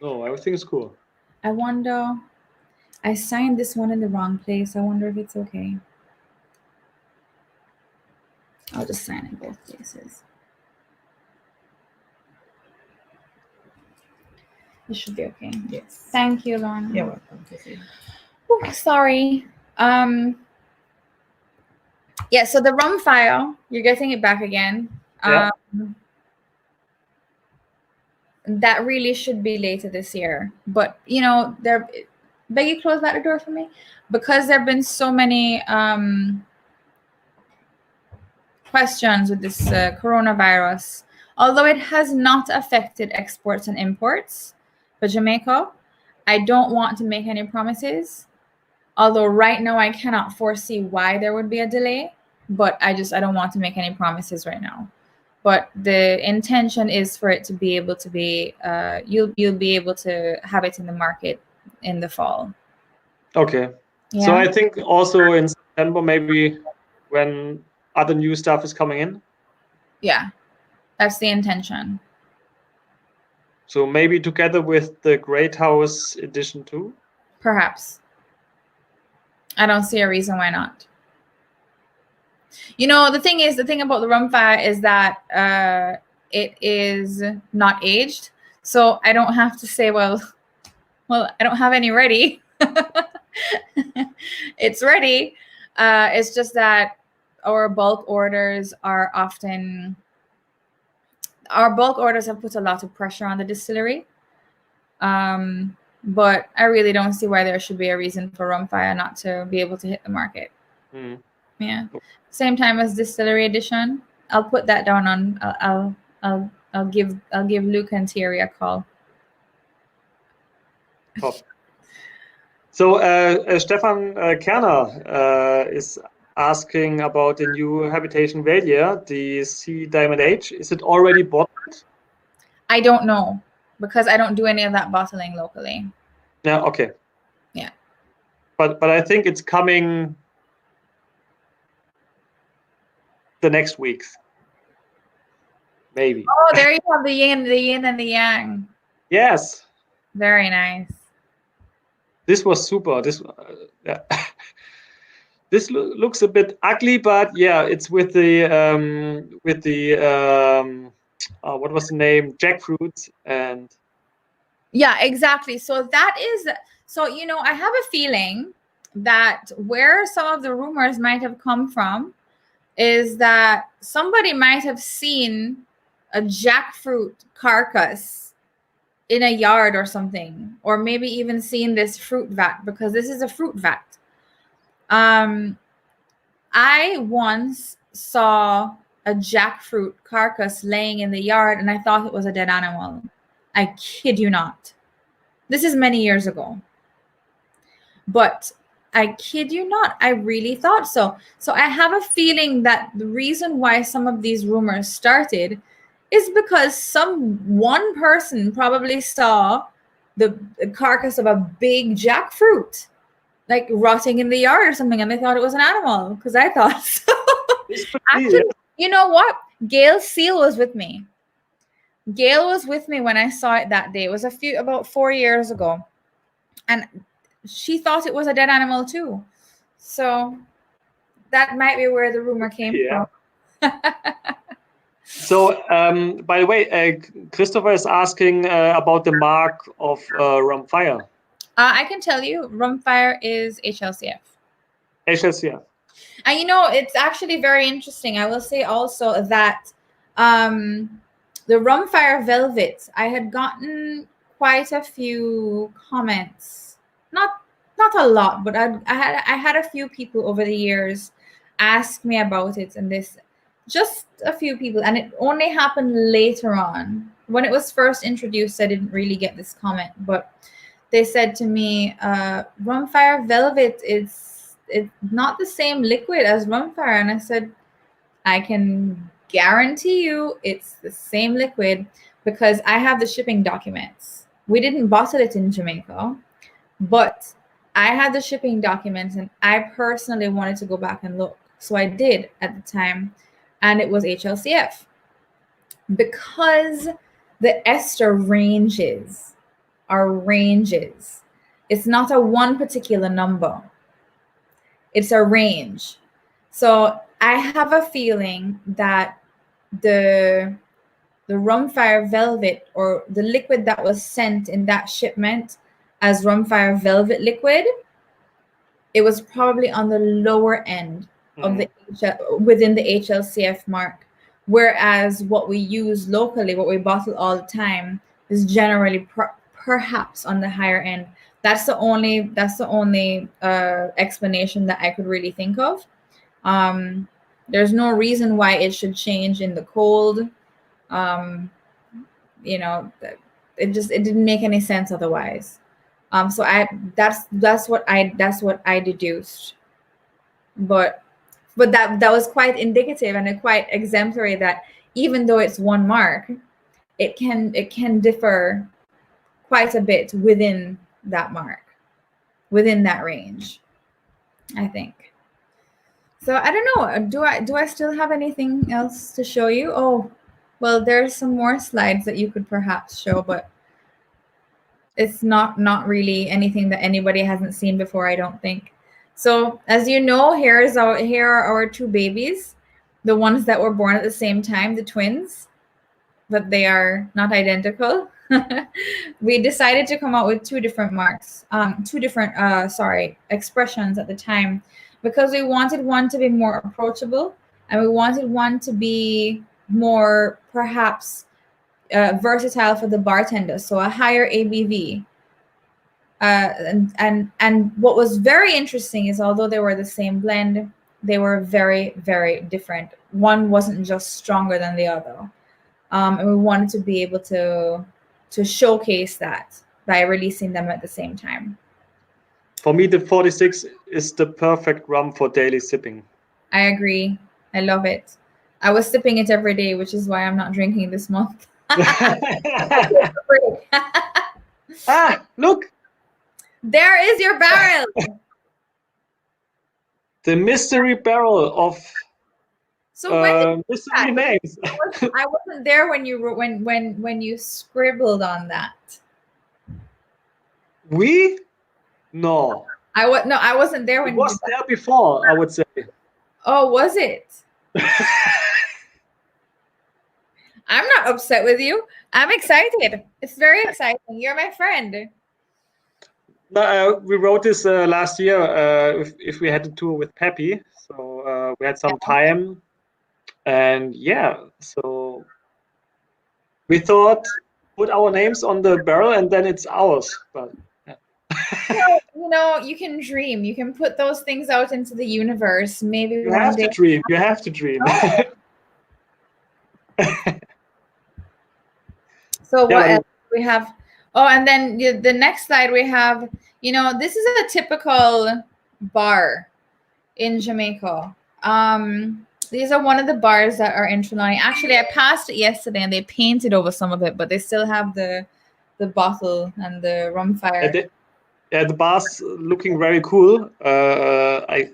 No, everything is cool. I wonder, I signed this one in the wrong place. I wonder if it's okay. I'll just sign in both places. This should be okay. Yes. Thank you, Lorna. You're welcome. Ooh, sorry. Yeah, so the rum file, you're getting it back again. Yeah. That really should be later this year. But, Becky, close back the door for me. Because there have been so many questions with this coronavirus, although it has not affected exports and imports for Jamaica, I don't want to make any promises. Although right now I cannot foresee why there would be a delay, but I don't want to make any promises right now. But the intention is for it to be able to be, you'll be able to have it in the market in the fall. Okay. Yeah. So I think also in September, maybe when other new stuff is coming in. Yeah, that's the intention. So maybe together with the Great House edition too? Perhaps. I don't see a reason why not. The thing about the rum fire is that it is not aged. So I don't have to say, well, I don't have any ready. It's ready. It's just that our bulk orders have put a lot of pressure on the distillery. But I really don't see why there should be a reason for rum fire not to be able to hit the market. Yeah. Same time as Distillery edition. I'll put that down on. I'll give Luke and Thierry a call. Top. So Stefan Kerner is asking about the new habitation Valier, the C Diamond H. Is it already bottled? I don't know because I don't do any of that bottling locally. Yeah. Okay. Yeah. But I think it's coming the next weeks. Maybe. Oh, there you have the yin and the yang. Yes. Very nice. This was super. Yeah. This looks a bit ugly, but yeah, it's with the what was the name? Jackfruit and Yeah, exactly. So that is, so, you know, I have a feeling that where some of the rumors might have come from is that somebody might have seen a jackfruit carcass in a yard or something, or maybe even seen this fruit vat, because this is a fruit vat. I once saw a jackfruit carcass laying in the yard and I thought it was a dead animal. I kid you not. This is many years ago. But I kid you not, I really thought so. So I have a feeling that the reason why some of these rumors started is because one person probably saw the carcass of a big jackfruit, like rotting in the yard or something, and they thought it was an animal, because I thought so. Actually, you know what? Gail Seal was with me. Gail was with me when I saw it that day. It was about 4 years ago. And she thought it was a dead animal too. So that might be where the rumor came from. So, by the way, Christopher is asking about the mark of Rumfire. I can tell you, Rumfire is HLCF. HLCF. And you know, it's actually very interesting. I will say also that the Rumfire Velvet, I had gotten quite a few comments. Not a lot, but I had a few people over the years ask me about it, and this, just a few people, and it only happened later on. When it was first introduced, I didn't really get this comment, but they said to me, Rumfire Velvet, it's not the same liquid as Rumfire. And I said, I can guarantee you it's the same liquid, because I have the shipping documents. We didn't bottle it in Jamaica, but I had the shipping documents, and I personally wanted to go back and look. So I did at the time, and it was HLCF. Because the ester ranges are ranges. It's not a one particular number. It's a range. So I have a feeling that the Rumfire Velvet, or the liquid that was sent in that shipment as Rumfire Velvet liquid, it was probably on the lower end of the within the HLCF mark, whereas what we use locally, what we bottle all the time, is generally perhaps on the higher end. That's the only explanation that I could really think of. There's no reason why it should change in the cold. You know, it didn't make any sense otherwise. So that's what I deduced. But that was quite indicative and quite exemplary, that even though it's one mark, it can differ quite a bit within that mark, within that range, I think. So I don't know. Do I still have anything else to show you? Oh, well, there's some more slides that you could perhaps show, but it's not really anything that anybody hasn't seen before, I don't think. So as you know, here are our two babies, the ones that were born at the same time, the twins, but they are not identical. We decided to come out with two different expressions at the time, because we wanted one to be more approachable, and we wanted one to be more perhaps versatile for the bartender, so a higher ABV. And what was very interesting is, although they were the same blend, they were very, very different. One wasn't just stronger than the other, and we wanted to be able to showcase that by releasing them at the same time. For me, the 46 is the perfect rum for daily sipping. I agree. I love it. I was sipping it every day, which is why I'm not drinking this month. Look. There is your barrel. The mystery barrel of mystery names. I wasn't there when you when you scribbled on that. No. I wasn't there when it was there before, I would say. Oh, was it? I'm not upset with you. I'm excited. It's very exciting. You're my friend. We wrote this last year if we had a tour with Peppy. So we had some time. And yeah, so we thought put our names on the barrel and then it's ours. But you can dream. You can put those things out into the universe. Maybe you one have day. to dream. You have to dream. So what Yeah, else we have? Oh, and then the next slide we have, this is a typical bar in Jamaica. These are one of the bars that are in Trelawney. Actually, I passed it yesterday and they painted over some of it, but they still have the bottle and the rum fire. The bar's looking very cool. I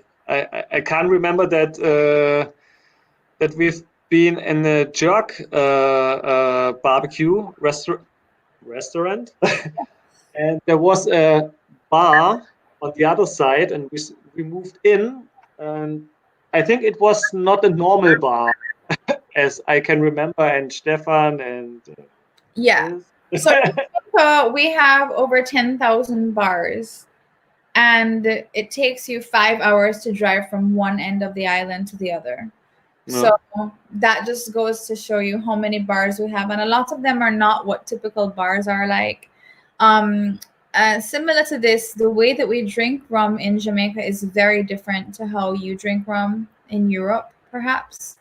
can't remember that we've been in a jerk barbecue restaurant, and there was a bar on the other side, and we moved in, and I think it was not a normal bar, as I can remember, and Stefan and Yeah. So we have over 10,000 bars, and it takes you 5 hours to drive from one end of the island to the other. So that just goes to show you how many bars we have, and a lot of them are not what typical bars are like. Similar to this, the way that we drink rum in Jamaica is very different to how you drink rum in Europe, perhaps.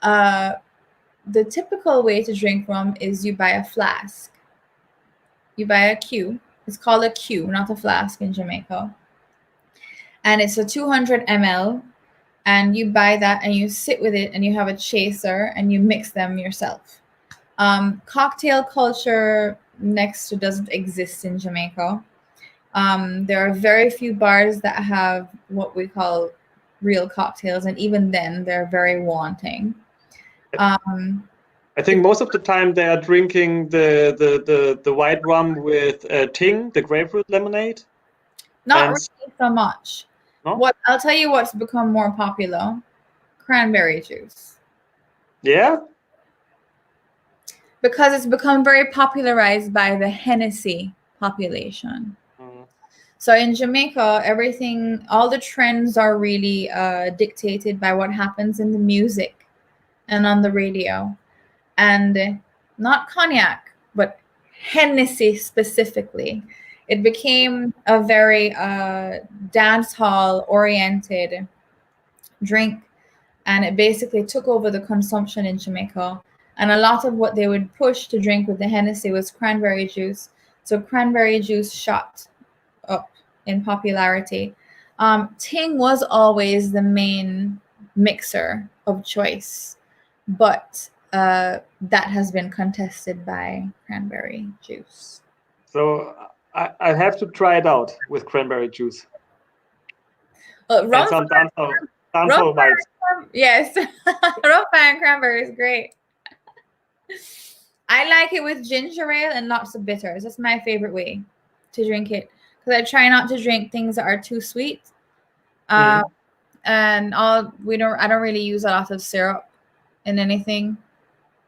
The typical way to drink rum is you buy a flask. You buy a Q. It's called a Q, not a flask in Jamaica. And it's a 200 ml. And you buy that and you sit with it and you have a chaser and you mix them yourself. Cocktail culture next to doesn't exist in Jamaica. There are very few bars that have what we call real cocktails, and even then they're very wanting. I think most of the time they are drinking the white rum with ting, the grapefruit lemonade. Not really so much. No? I'll tell you what's become more popular: cranberry juice. Yeah? Because it's become very popularized by the Hennessy population. So in Jamaica, all the trends are really dictated by what happens in the music and on the radio. And not cognac, but Hennessy specifically. It became a very dance hall oriented drink, and it basically took over the consumption in Jamaica. And a lot of what they would push to drink with the Hennessy was cranberry juice. So cranberry juice shot up in popularity. Ting was always the main mixer of choice, but that has been contested by cranberry juice. So I have to try it out with cranberry juice. Rum and some dancehall vibes. Yes, rum and cranberry is great. I like it with ginger ale and lots of bitters. That's my favorite way to drink it, because I try not to drink things that are too sweet. And I don't really use a lot of syrup in anything,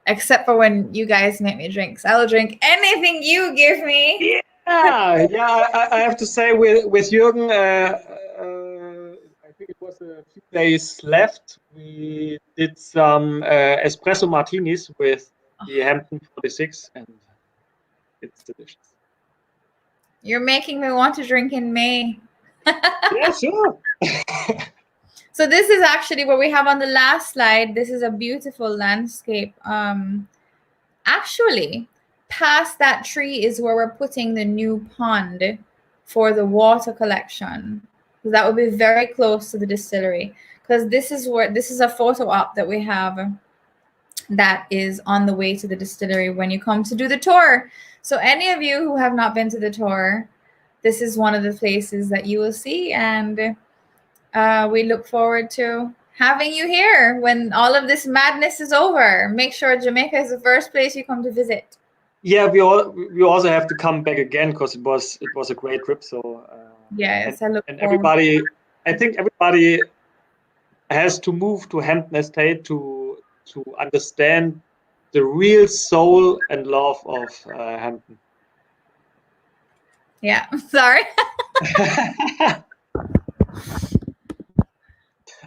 except for when you guys make me drinks. I'll drink anything you give me. Yeah. I have to say with Jürgen, I think it was a few days left. We did some espresso martinis with the Hampden 46, and it's delicious. You're making me want to drink in May. Yeah, sure. So this is actually what we have on the last slide. This is a beautiful landscape. Actually, past that tree is where we're putting the new pond for the water collection. So that would be very close to the distillery, because this is a photo op that we have that is on the way to the distillery when you come to do the tour. So any of you who have not been to the tour, this is one of the places that you will see, and we look forward to having you here when all of this madness is over. Make sure Jamaica is the first place you come to visit. Yeah, we also have to come back again, because it was a great trip. So yes, I think everybody has to move to Hampden Estate to understand the real soul and love of Hampden. Yeah, sorry.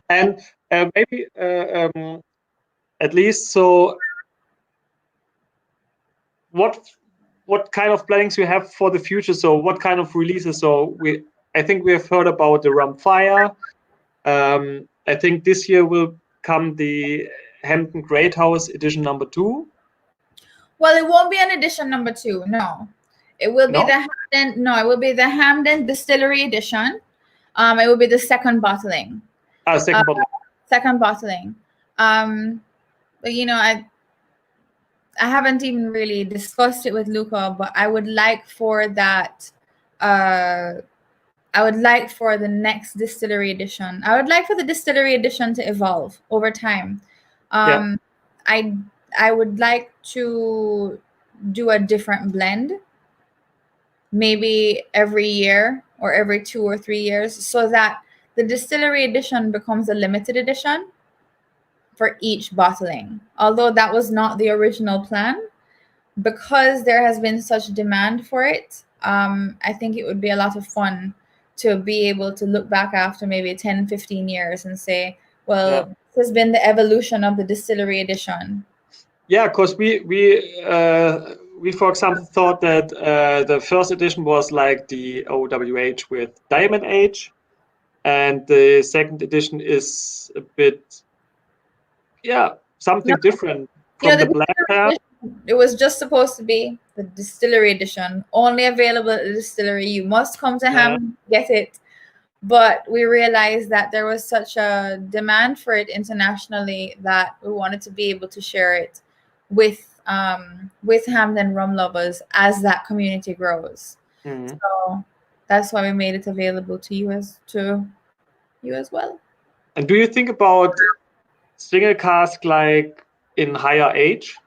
And maybe at least so, what kind of plannings you have for the future? So what kind of releases? So I think we have heard about the Rum Fire. I think this year will come the Hampden Great House edition number 2. Well, it won't be an edition number 2. No, it will be No? the Hampden. No, it will be the Hampden Distillery edition. It will be the second bottling. Second bottle. Second bottling. But you know, I haven't even really discussed it with Luca, but I would like for that. I would like for the next distillery edition. I would like for the distillery edition to evolve over time. I would like to do a different blend, maybe every year or every 2 or 3 years, so that the distillery edition becomes a limited edition for each bottling. Although that was not the original plan, because there has been such demand for it, I think it would be a lot of fun to be able to look back after maybe 10, 15 years and say, well, this has been the evolution of the distillery edition. Yeah, because we for example thought that the first edition was like the OWH with diamond age, and the second edition is a bit, something different from the black path. It was just supposed to be the distillery edition, only available at the distillery. You must come to Hampden to get it. But we realized that there was such a demand for it internationally that we wanted to be able to share it with Hampden rum lovers as that community grows. So that's why we made it available to you as well. And do you think about single cask like in higher age?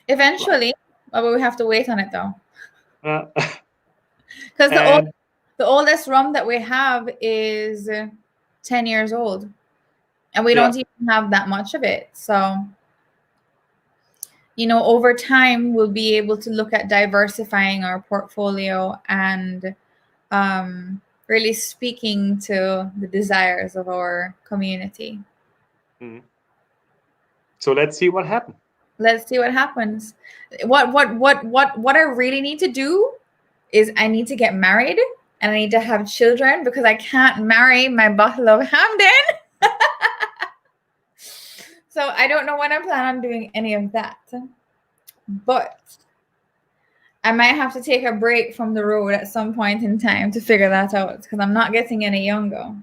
Eventually, but we have to wait on it though. Because the oldest rum that we have is 10 years old, and we don't even have that much of it. So, you know, over time, we'll be able to look at diversifying our portfolio and really speaking to the desires of our community. So let's see what happens. Let's see what happens. What I really need to do is I need to get married and I need to have children, because I can't marry my bottle of Hampden. So I don't know when I plan on doing any of that. But I might have to take a break from the road at some point in time to figure that out, because I'm not getting any younger.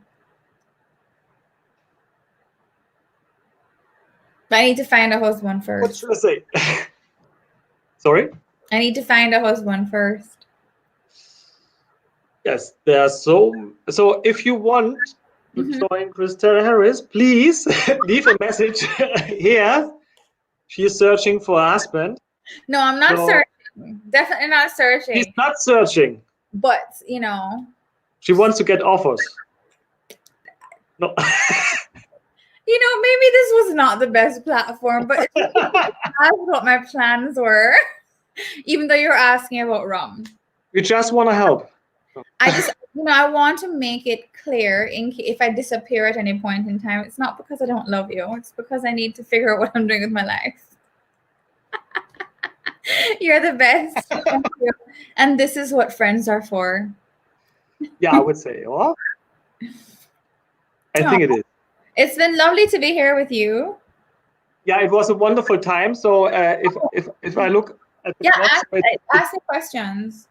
But I need to find a husband first. What should I say? Sorry? I need to find a husband first. Yes, there are so if you want to join Christelle Harris, please leave a message here. She's searching for a husband. No, I'm not searching. Definitely not searching. She's not searching. But, you know. She wants to get offers. No. You know, maybe this was not the best platform, but that's what my plans were. Even though you're asking about rum. We just want to help. I just, you know, I want to make it clear if I disappear at any point in time, it's not because I don't love you. It's because I need to figure out what I'm doing with my life. You're the best. Thank you. And this is what friends are for. Yeah, I would say. Oh, I think it is. It's been lovely to be here with you. Yeah, it was a wonderful time. So if I look at the clock, ask the questions.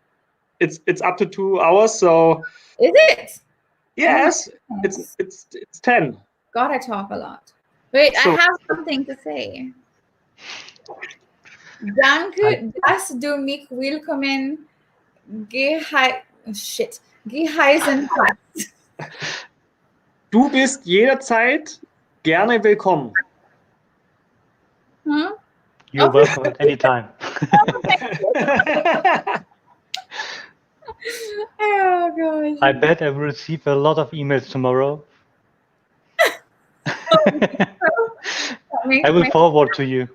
It's up to 2 hours. So is it? Yes, it's 10. God, I talk a lot. Wait, so, I have something to say. Danke, dass du mich willkommen geheißen hast. Du bist jederzeit gerne willkommen. You're welcome at any time. Oh gosh. I bet I will receive a lot of emails tomorrow. I will forward to you.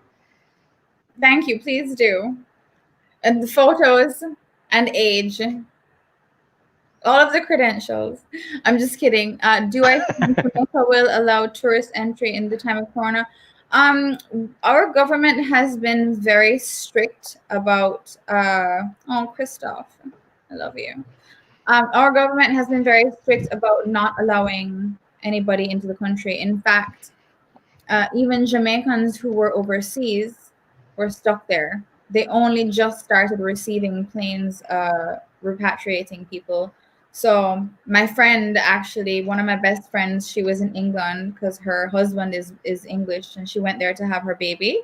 Thank you. Please do. And the photos and age. All of the credentials. I'm just kidding. Do I think Jamaica will allow tourist entry in the time of Corona? Our government has been very strict about. Oh, Christophe, I love you. Our government has been very strict about not allowing anybody into the country. In fact, even Jamaicans who were overseas were stuck there. They only just started receiving planes repatriating people. So my friend, actually, one of my best friends, she was in England because her husband is English, and she went there to have her baby.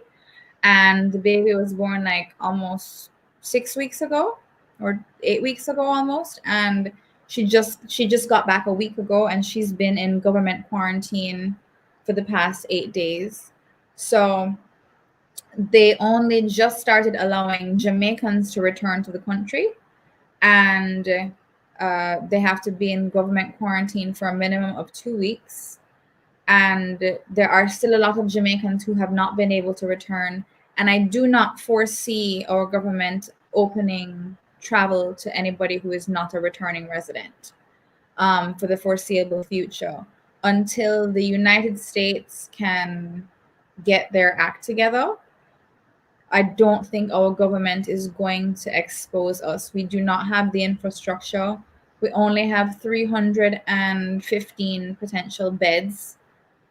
And the baby was born like almost 6 weeks ago or 8 weeks ago almost. And she just got back a week ago, and she's been in government quarantine for the past 8 days. So they only just started allowing Jamaicans to return to the country, and they have to be in government quarantine for a minimum of 2 weeks. And there are still a lot of Jamaicans who have not been able to return. And I do not foresee our government opening travel to anybody who is not a returning resident for the foreseeable future, until the United States can get their act together. I don't think our government is going to expose us. We do not have the infrastructure. We only have 315 potential beds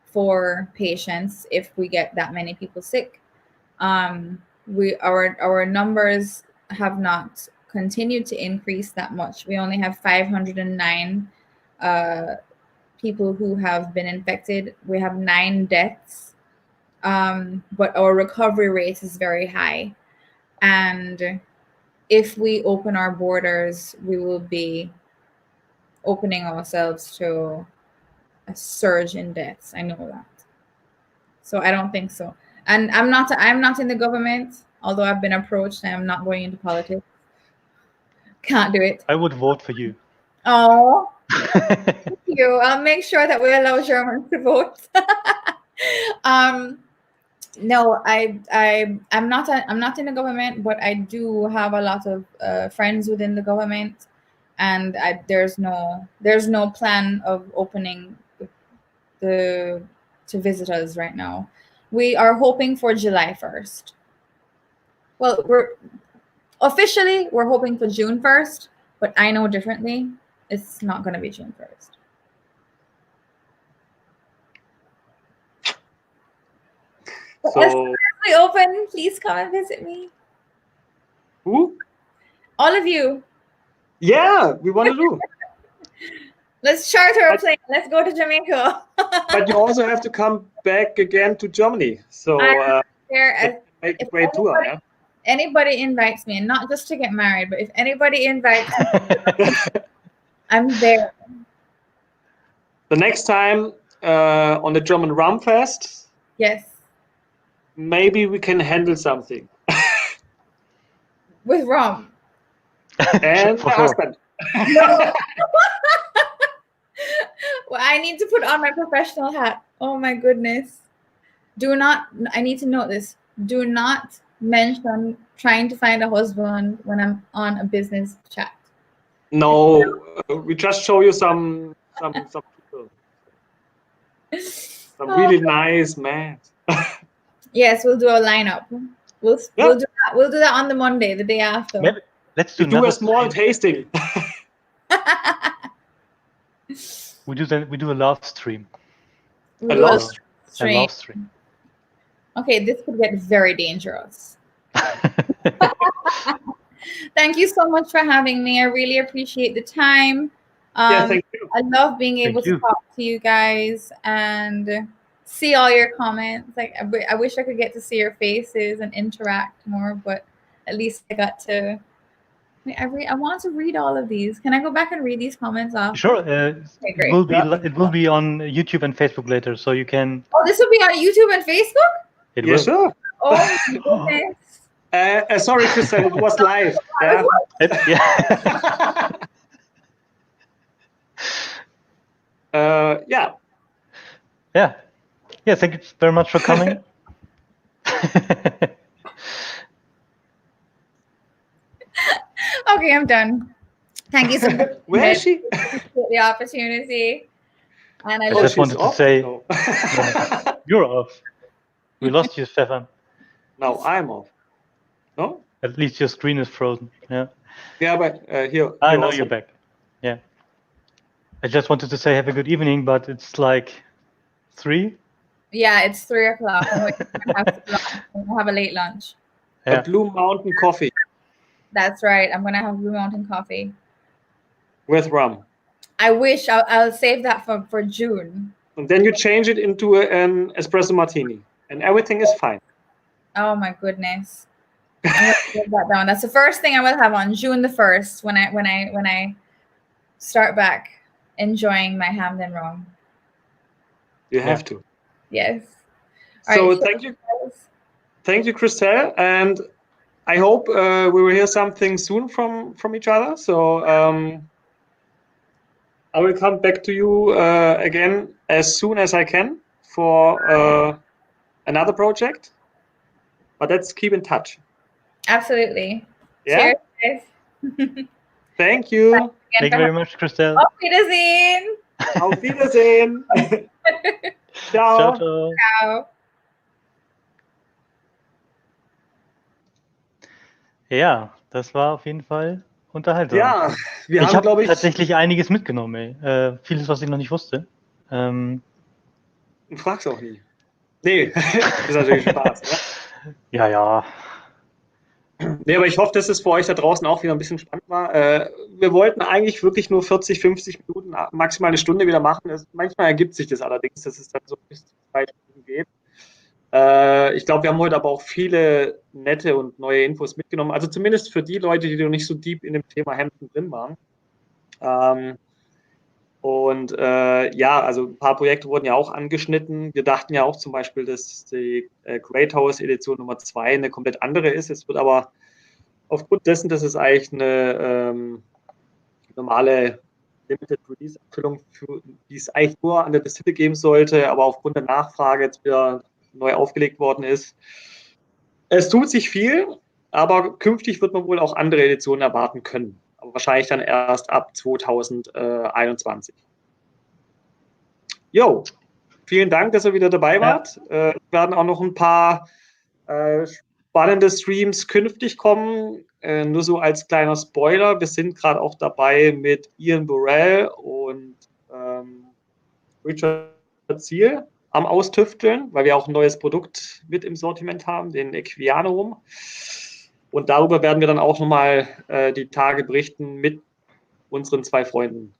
for patients if we get that many people sick. Our numbers have not continued to increase that much. We only have 509 people who have been infected. We have 9 deaths. But our recovery rate is very high. And if we open our borders, we will be opening ourselves to a surge in deaths. I know that. So I don't think so. And I'm not in the government, although I've been approached. I am not going into politics. Can't do it. I would vote for you. Oh, thank you. I'll make sure that we allow Germans to vote. No, I'm not in the government, but I do have a lot of friends within the government, and there's no plan of opening to visitors right now. We are hoping for July 1st. Well, we're hoping for June 1st, but I know differently. It's not going to be June 1st. So, as soon as we open, please come and visit me. who? All of you. Yeah, we want to do. Let's charter a plane. Let's go to Jamaica. But you also have to come back again to Germany. So make a great tour. Yeah. Anybody invites me, and not just to get married, but if anybody invites me, I'm there. The next time on the German Rum Fest, Yes. maybe we can handle something. With rum. And For my sure. husband. Well, I need to put on my professional hat. Oh my goodness. I need to note this. Do not mention trying to find a husband when I'm on a business chat. No, we just show you some people. Some really nice men. Yes, we'll do a lineup. We'll do that on the Monday, the day after. Maybe, let's do We do another a small stream. tasting. We do a love stream. We'll A do love A love stream. Okay, this could get very dangerous. Thank you so much for having me. I really appreciate the time. Yeah, thank you. I love being able Thank you. to talk to you guys and see all your comments. Like I wish I could get to see your faces and interact more, but at least I got to. I want to read all of these. Can I go back and read these commenents off? Sure. great. It will be on YouTube and Facebook later, so you can. Oh, this will be on YouTube and Facebook? It Yeah, will. sure. Oh my goodness. Sorry, Christelle, it was live. Yeah. Yeah. Yeah. Yeah. Yeah. Thank you very much for coming. Okay, I'm done. Thank you so much Where is she? for the opportunity. And I I look just she's wanted to off? say, No. you're off. We lost you, Stefan. No, I'm off. No? At least your screen is frozen. Yeah. Yeah, but here. I know also. you're back. Yeah. I just wanted to say have a good evening, but it's like 3. yeah, it's 3 o'clock. I'm gonna have a late lunch. A Yeah. Blue Mountain coffee That's right. I'm gonna have Blue Mountain coffee. with rum. I wish I'll save that for June. And then you change it into an espresso martini. And everything is fine. Oh my goodness. I'm gonna write that down. That's the first thing I will have on June the 1st when I start back enjoying my Hampden rum. You have to. Yes. So All right, thank you, Christelle. And I hope we will hear something soon from each other. So I will come back to you again as soon as I can for another project. But let's keep in touch. Absolutely. Yeah. Cheers. Thank you. Thank you very much, Christelle. Auf Wiedersehen. Auf Wiedersehen. Ciao, Ciao. ciao. Ciao. Ja, das war auf jeden Fall unterhaltsam. Ja, wir Ich haben, habe glaube ich, tatsächlich einiges mitgenommen, ey. Vieles, was ich noch nicht wusste. du fragst auch nie. Nee, das ist natürlich Spaß. Ne? Ja. Nee, aber ich hoffe, dass es für euch da draußen auch wieder ein bisschen spannend war. Wir wollten eigentlich wirklich nur 40, 50 Minuten, maximal eine Stunde wieder machen. Manchmal ergibt sich das allerdings, dass es dann so bis zu 2 Stunden geht. Ich glaube, wir haben heute aber auch viele nette und neue Infos mitgenommen. Also zumindest für die Leute, die noch nicht so deep in dem Thema Hampden drin waren. Ja, also ein paar Projekte wurden ja auch angeschnitten. Wir dachten ja auch zum Beispiel, dass die Great House Edition Nummer 2 eine komplett andere ist. Es wird aber aufgrund dessen, dass es eigentlich eine normale Limited Release Abfüllung, die es eigentlich nur an der Distille geben sollte, aber aufgrund der Nachfrage jetzt wieder neu aufgelegt worden ist. Es tut sich viel, aber künftig wird man wohl auch andere Editionen erwarten können. Aber wahrscheinlich dann erst ab 2021. Jo, vielen Dank, dass ihr wieder dabei wart. Es werden auch noch ein paar spannende Streams künftig kommen. Nur so als kleiner Spoiler, wir sind gerade auch dabei mit Ian Burrell und Richard Ziel am Austüfteln, weil wir auch ein neues Produkt mit im Sortiment haben, den Equiano Rum. Und darüber werden wir dann auch nochmal die Tage berichten mit unseren 2 Freunden.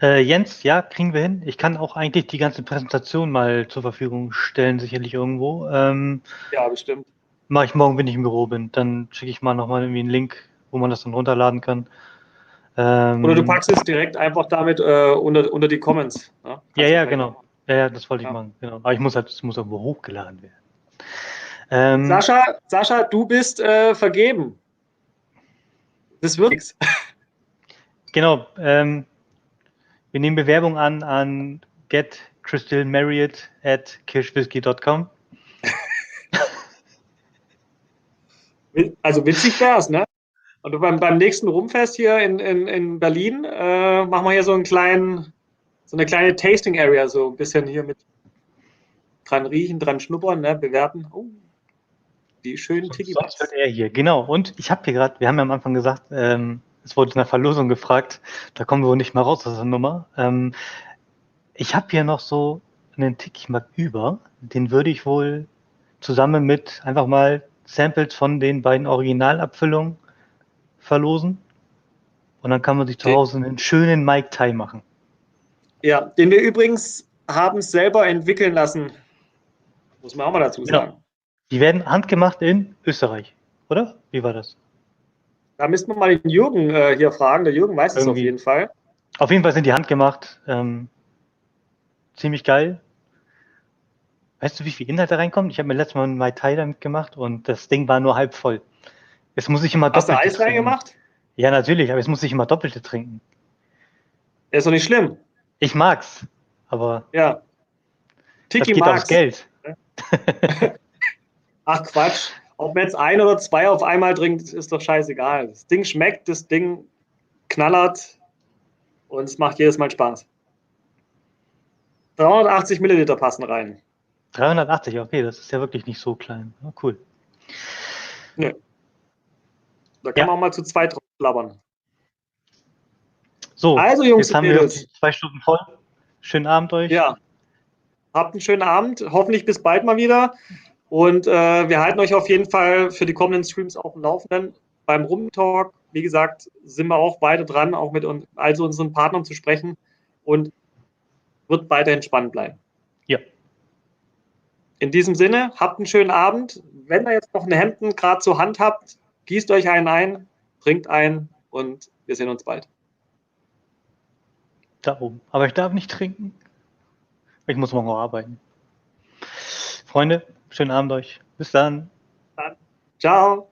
Jens, ja, kriegen wir hin. Ich kann auch eigentlich die ganze Präsentation mal zur Verfügung stellen, sicherlich irgendwo. Ja, bestimmt. Mache ich morgen, wenn ich im Büro bin. Dann schicke ich mal nochmal irgendwie einen Link, wo man das dann runterladen kann. Oder du packst es direkt einfach damit unter die Comments. Ne? Ja, genau. Ja, das wollte ich machen. Genau. Aber es muss irgendwo hochgeladen werden. Sascha, du bist vergeben. Das wird nichts. Genau. Wir nehmen Bewerbung an getcrystalmarriott@kirschwhisky.com. Also witzig wär's, ne? Und beim nächsten Rumfest hier in Berlin machen wir hier so eine kleine Tasting Area, so ein bisschen hier mit dran riechen, dran schnuppern, ne? Bewerten. Oh, die schönen Tiki. Sonst wird er hier, genau. Und ich habe hier gerade, wir haben ja am Anfang gesagt, es wurde in der Verlosung gefragt, da kommen wir wohl nicht mal raus aus der Nummer. Ich habe hier noch so einen Tiki-Mark über, den würde ich wohl zusammen mit einfach mal Samples von den beiden Originalabfüllungen verlosen. Und dann kann man sich zu Hause einen schönen Mai Tai machen. Ja, den wir übrigens haben selber entwickeln lassen. Muss man auch mal dazu sagen. Genau. Die werden handgemacht in Österreich, oder? Wie war das? Da müssten wir mal den Jürgen hier fragen. Der Jürgen weiß es auf jeden Fall. Auf jeden Fall sind die handgemacht. Ziemlich geil. Weißt du, wie viel Inhalt da reinkommt? Ich habe mir letztes Mal einen Mai Tai damit gemacht und das Ding war nur halb voll. Jetzt muss ich immer Hast du doppelte Eis reingemacht? Ja, natürlich, aber jetzt muss ich immer doppelte trinken. Ist doch nicht schlimm. Ich mag's, aber ja. Tiki das geht aufs Geld. Ach Quatsch. Ob man jetzt ein oder zwei auf einmal trinkt, ist doch scheißegal. Das Ding schmeckt, das Ding knallert und es macht jedes Mal Spaß. 380 Milliliter passen rein. 380, okay, das ist ja wirklich nicht so klein. Oh, cool. Nö. Da kann Ja. man auch mal zu zweit drauf blabbern. So, Also, Jungs jetzt und haben wir Mädels. 2 Stunden voll. Schönen Abend euch. Ja. Habt einen schönen Abend. Hoffentlich bis bald mal wieder. Und wir halten euch auf jeden Fall für die kommenden Streams auf dem Laufenden. Beim Rum-Talk, wie gesagt, sind wir auch beide dran, auch mit also unseren Partnern zu sprechen. Und wird weiterhin spannend bleiben. Ja. In diesem Sinne, habt einen schönen Abend. Wenn ihr jetzt noch einen Hampden gerade zur Hand habt, gießt euch einen ein, trinkt einen und wir sehen uns bald. Da oben. Aber ich darf nicht trinken. Ich muss morgen auch arbeiten. Freunde, schönen Abend euch. Bis dann. Ciao.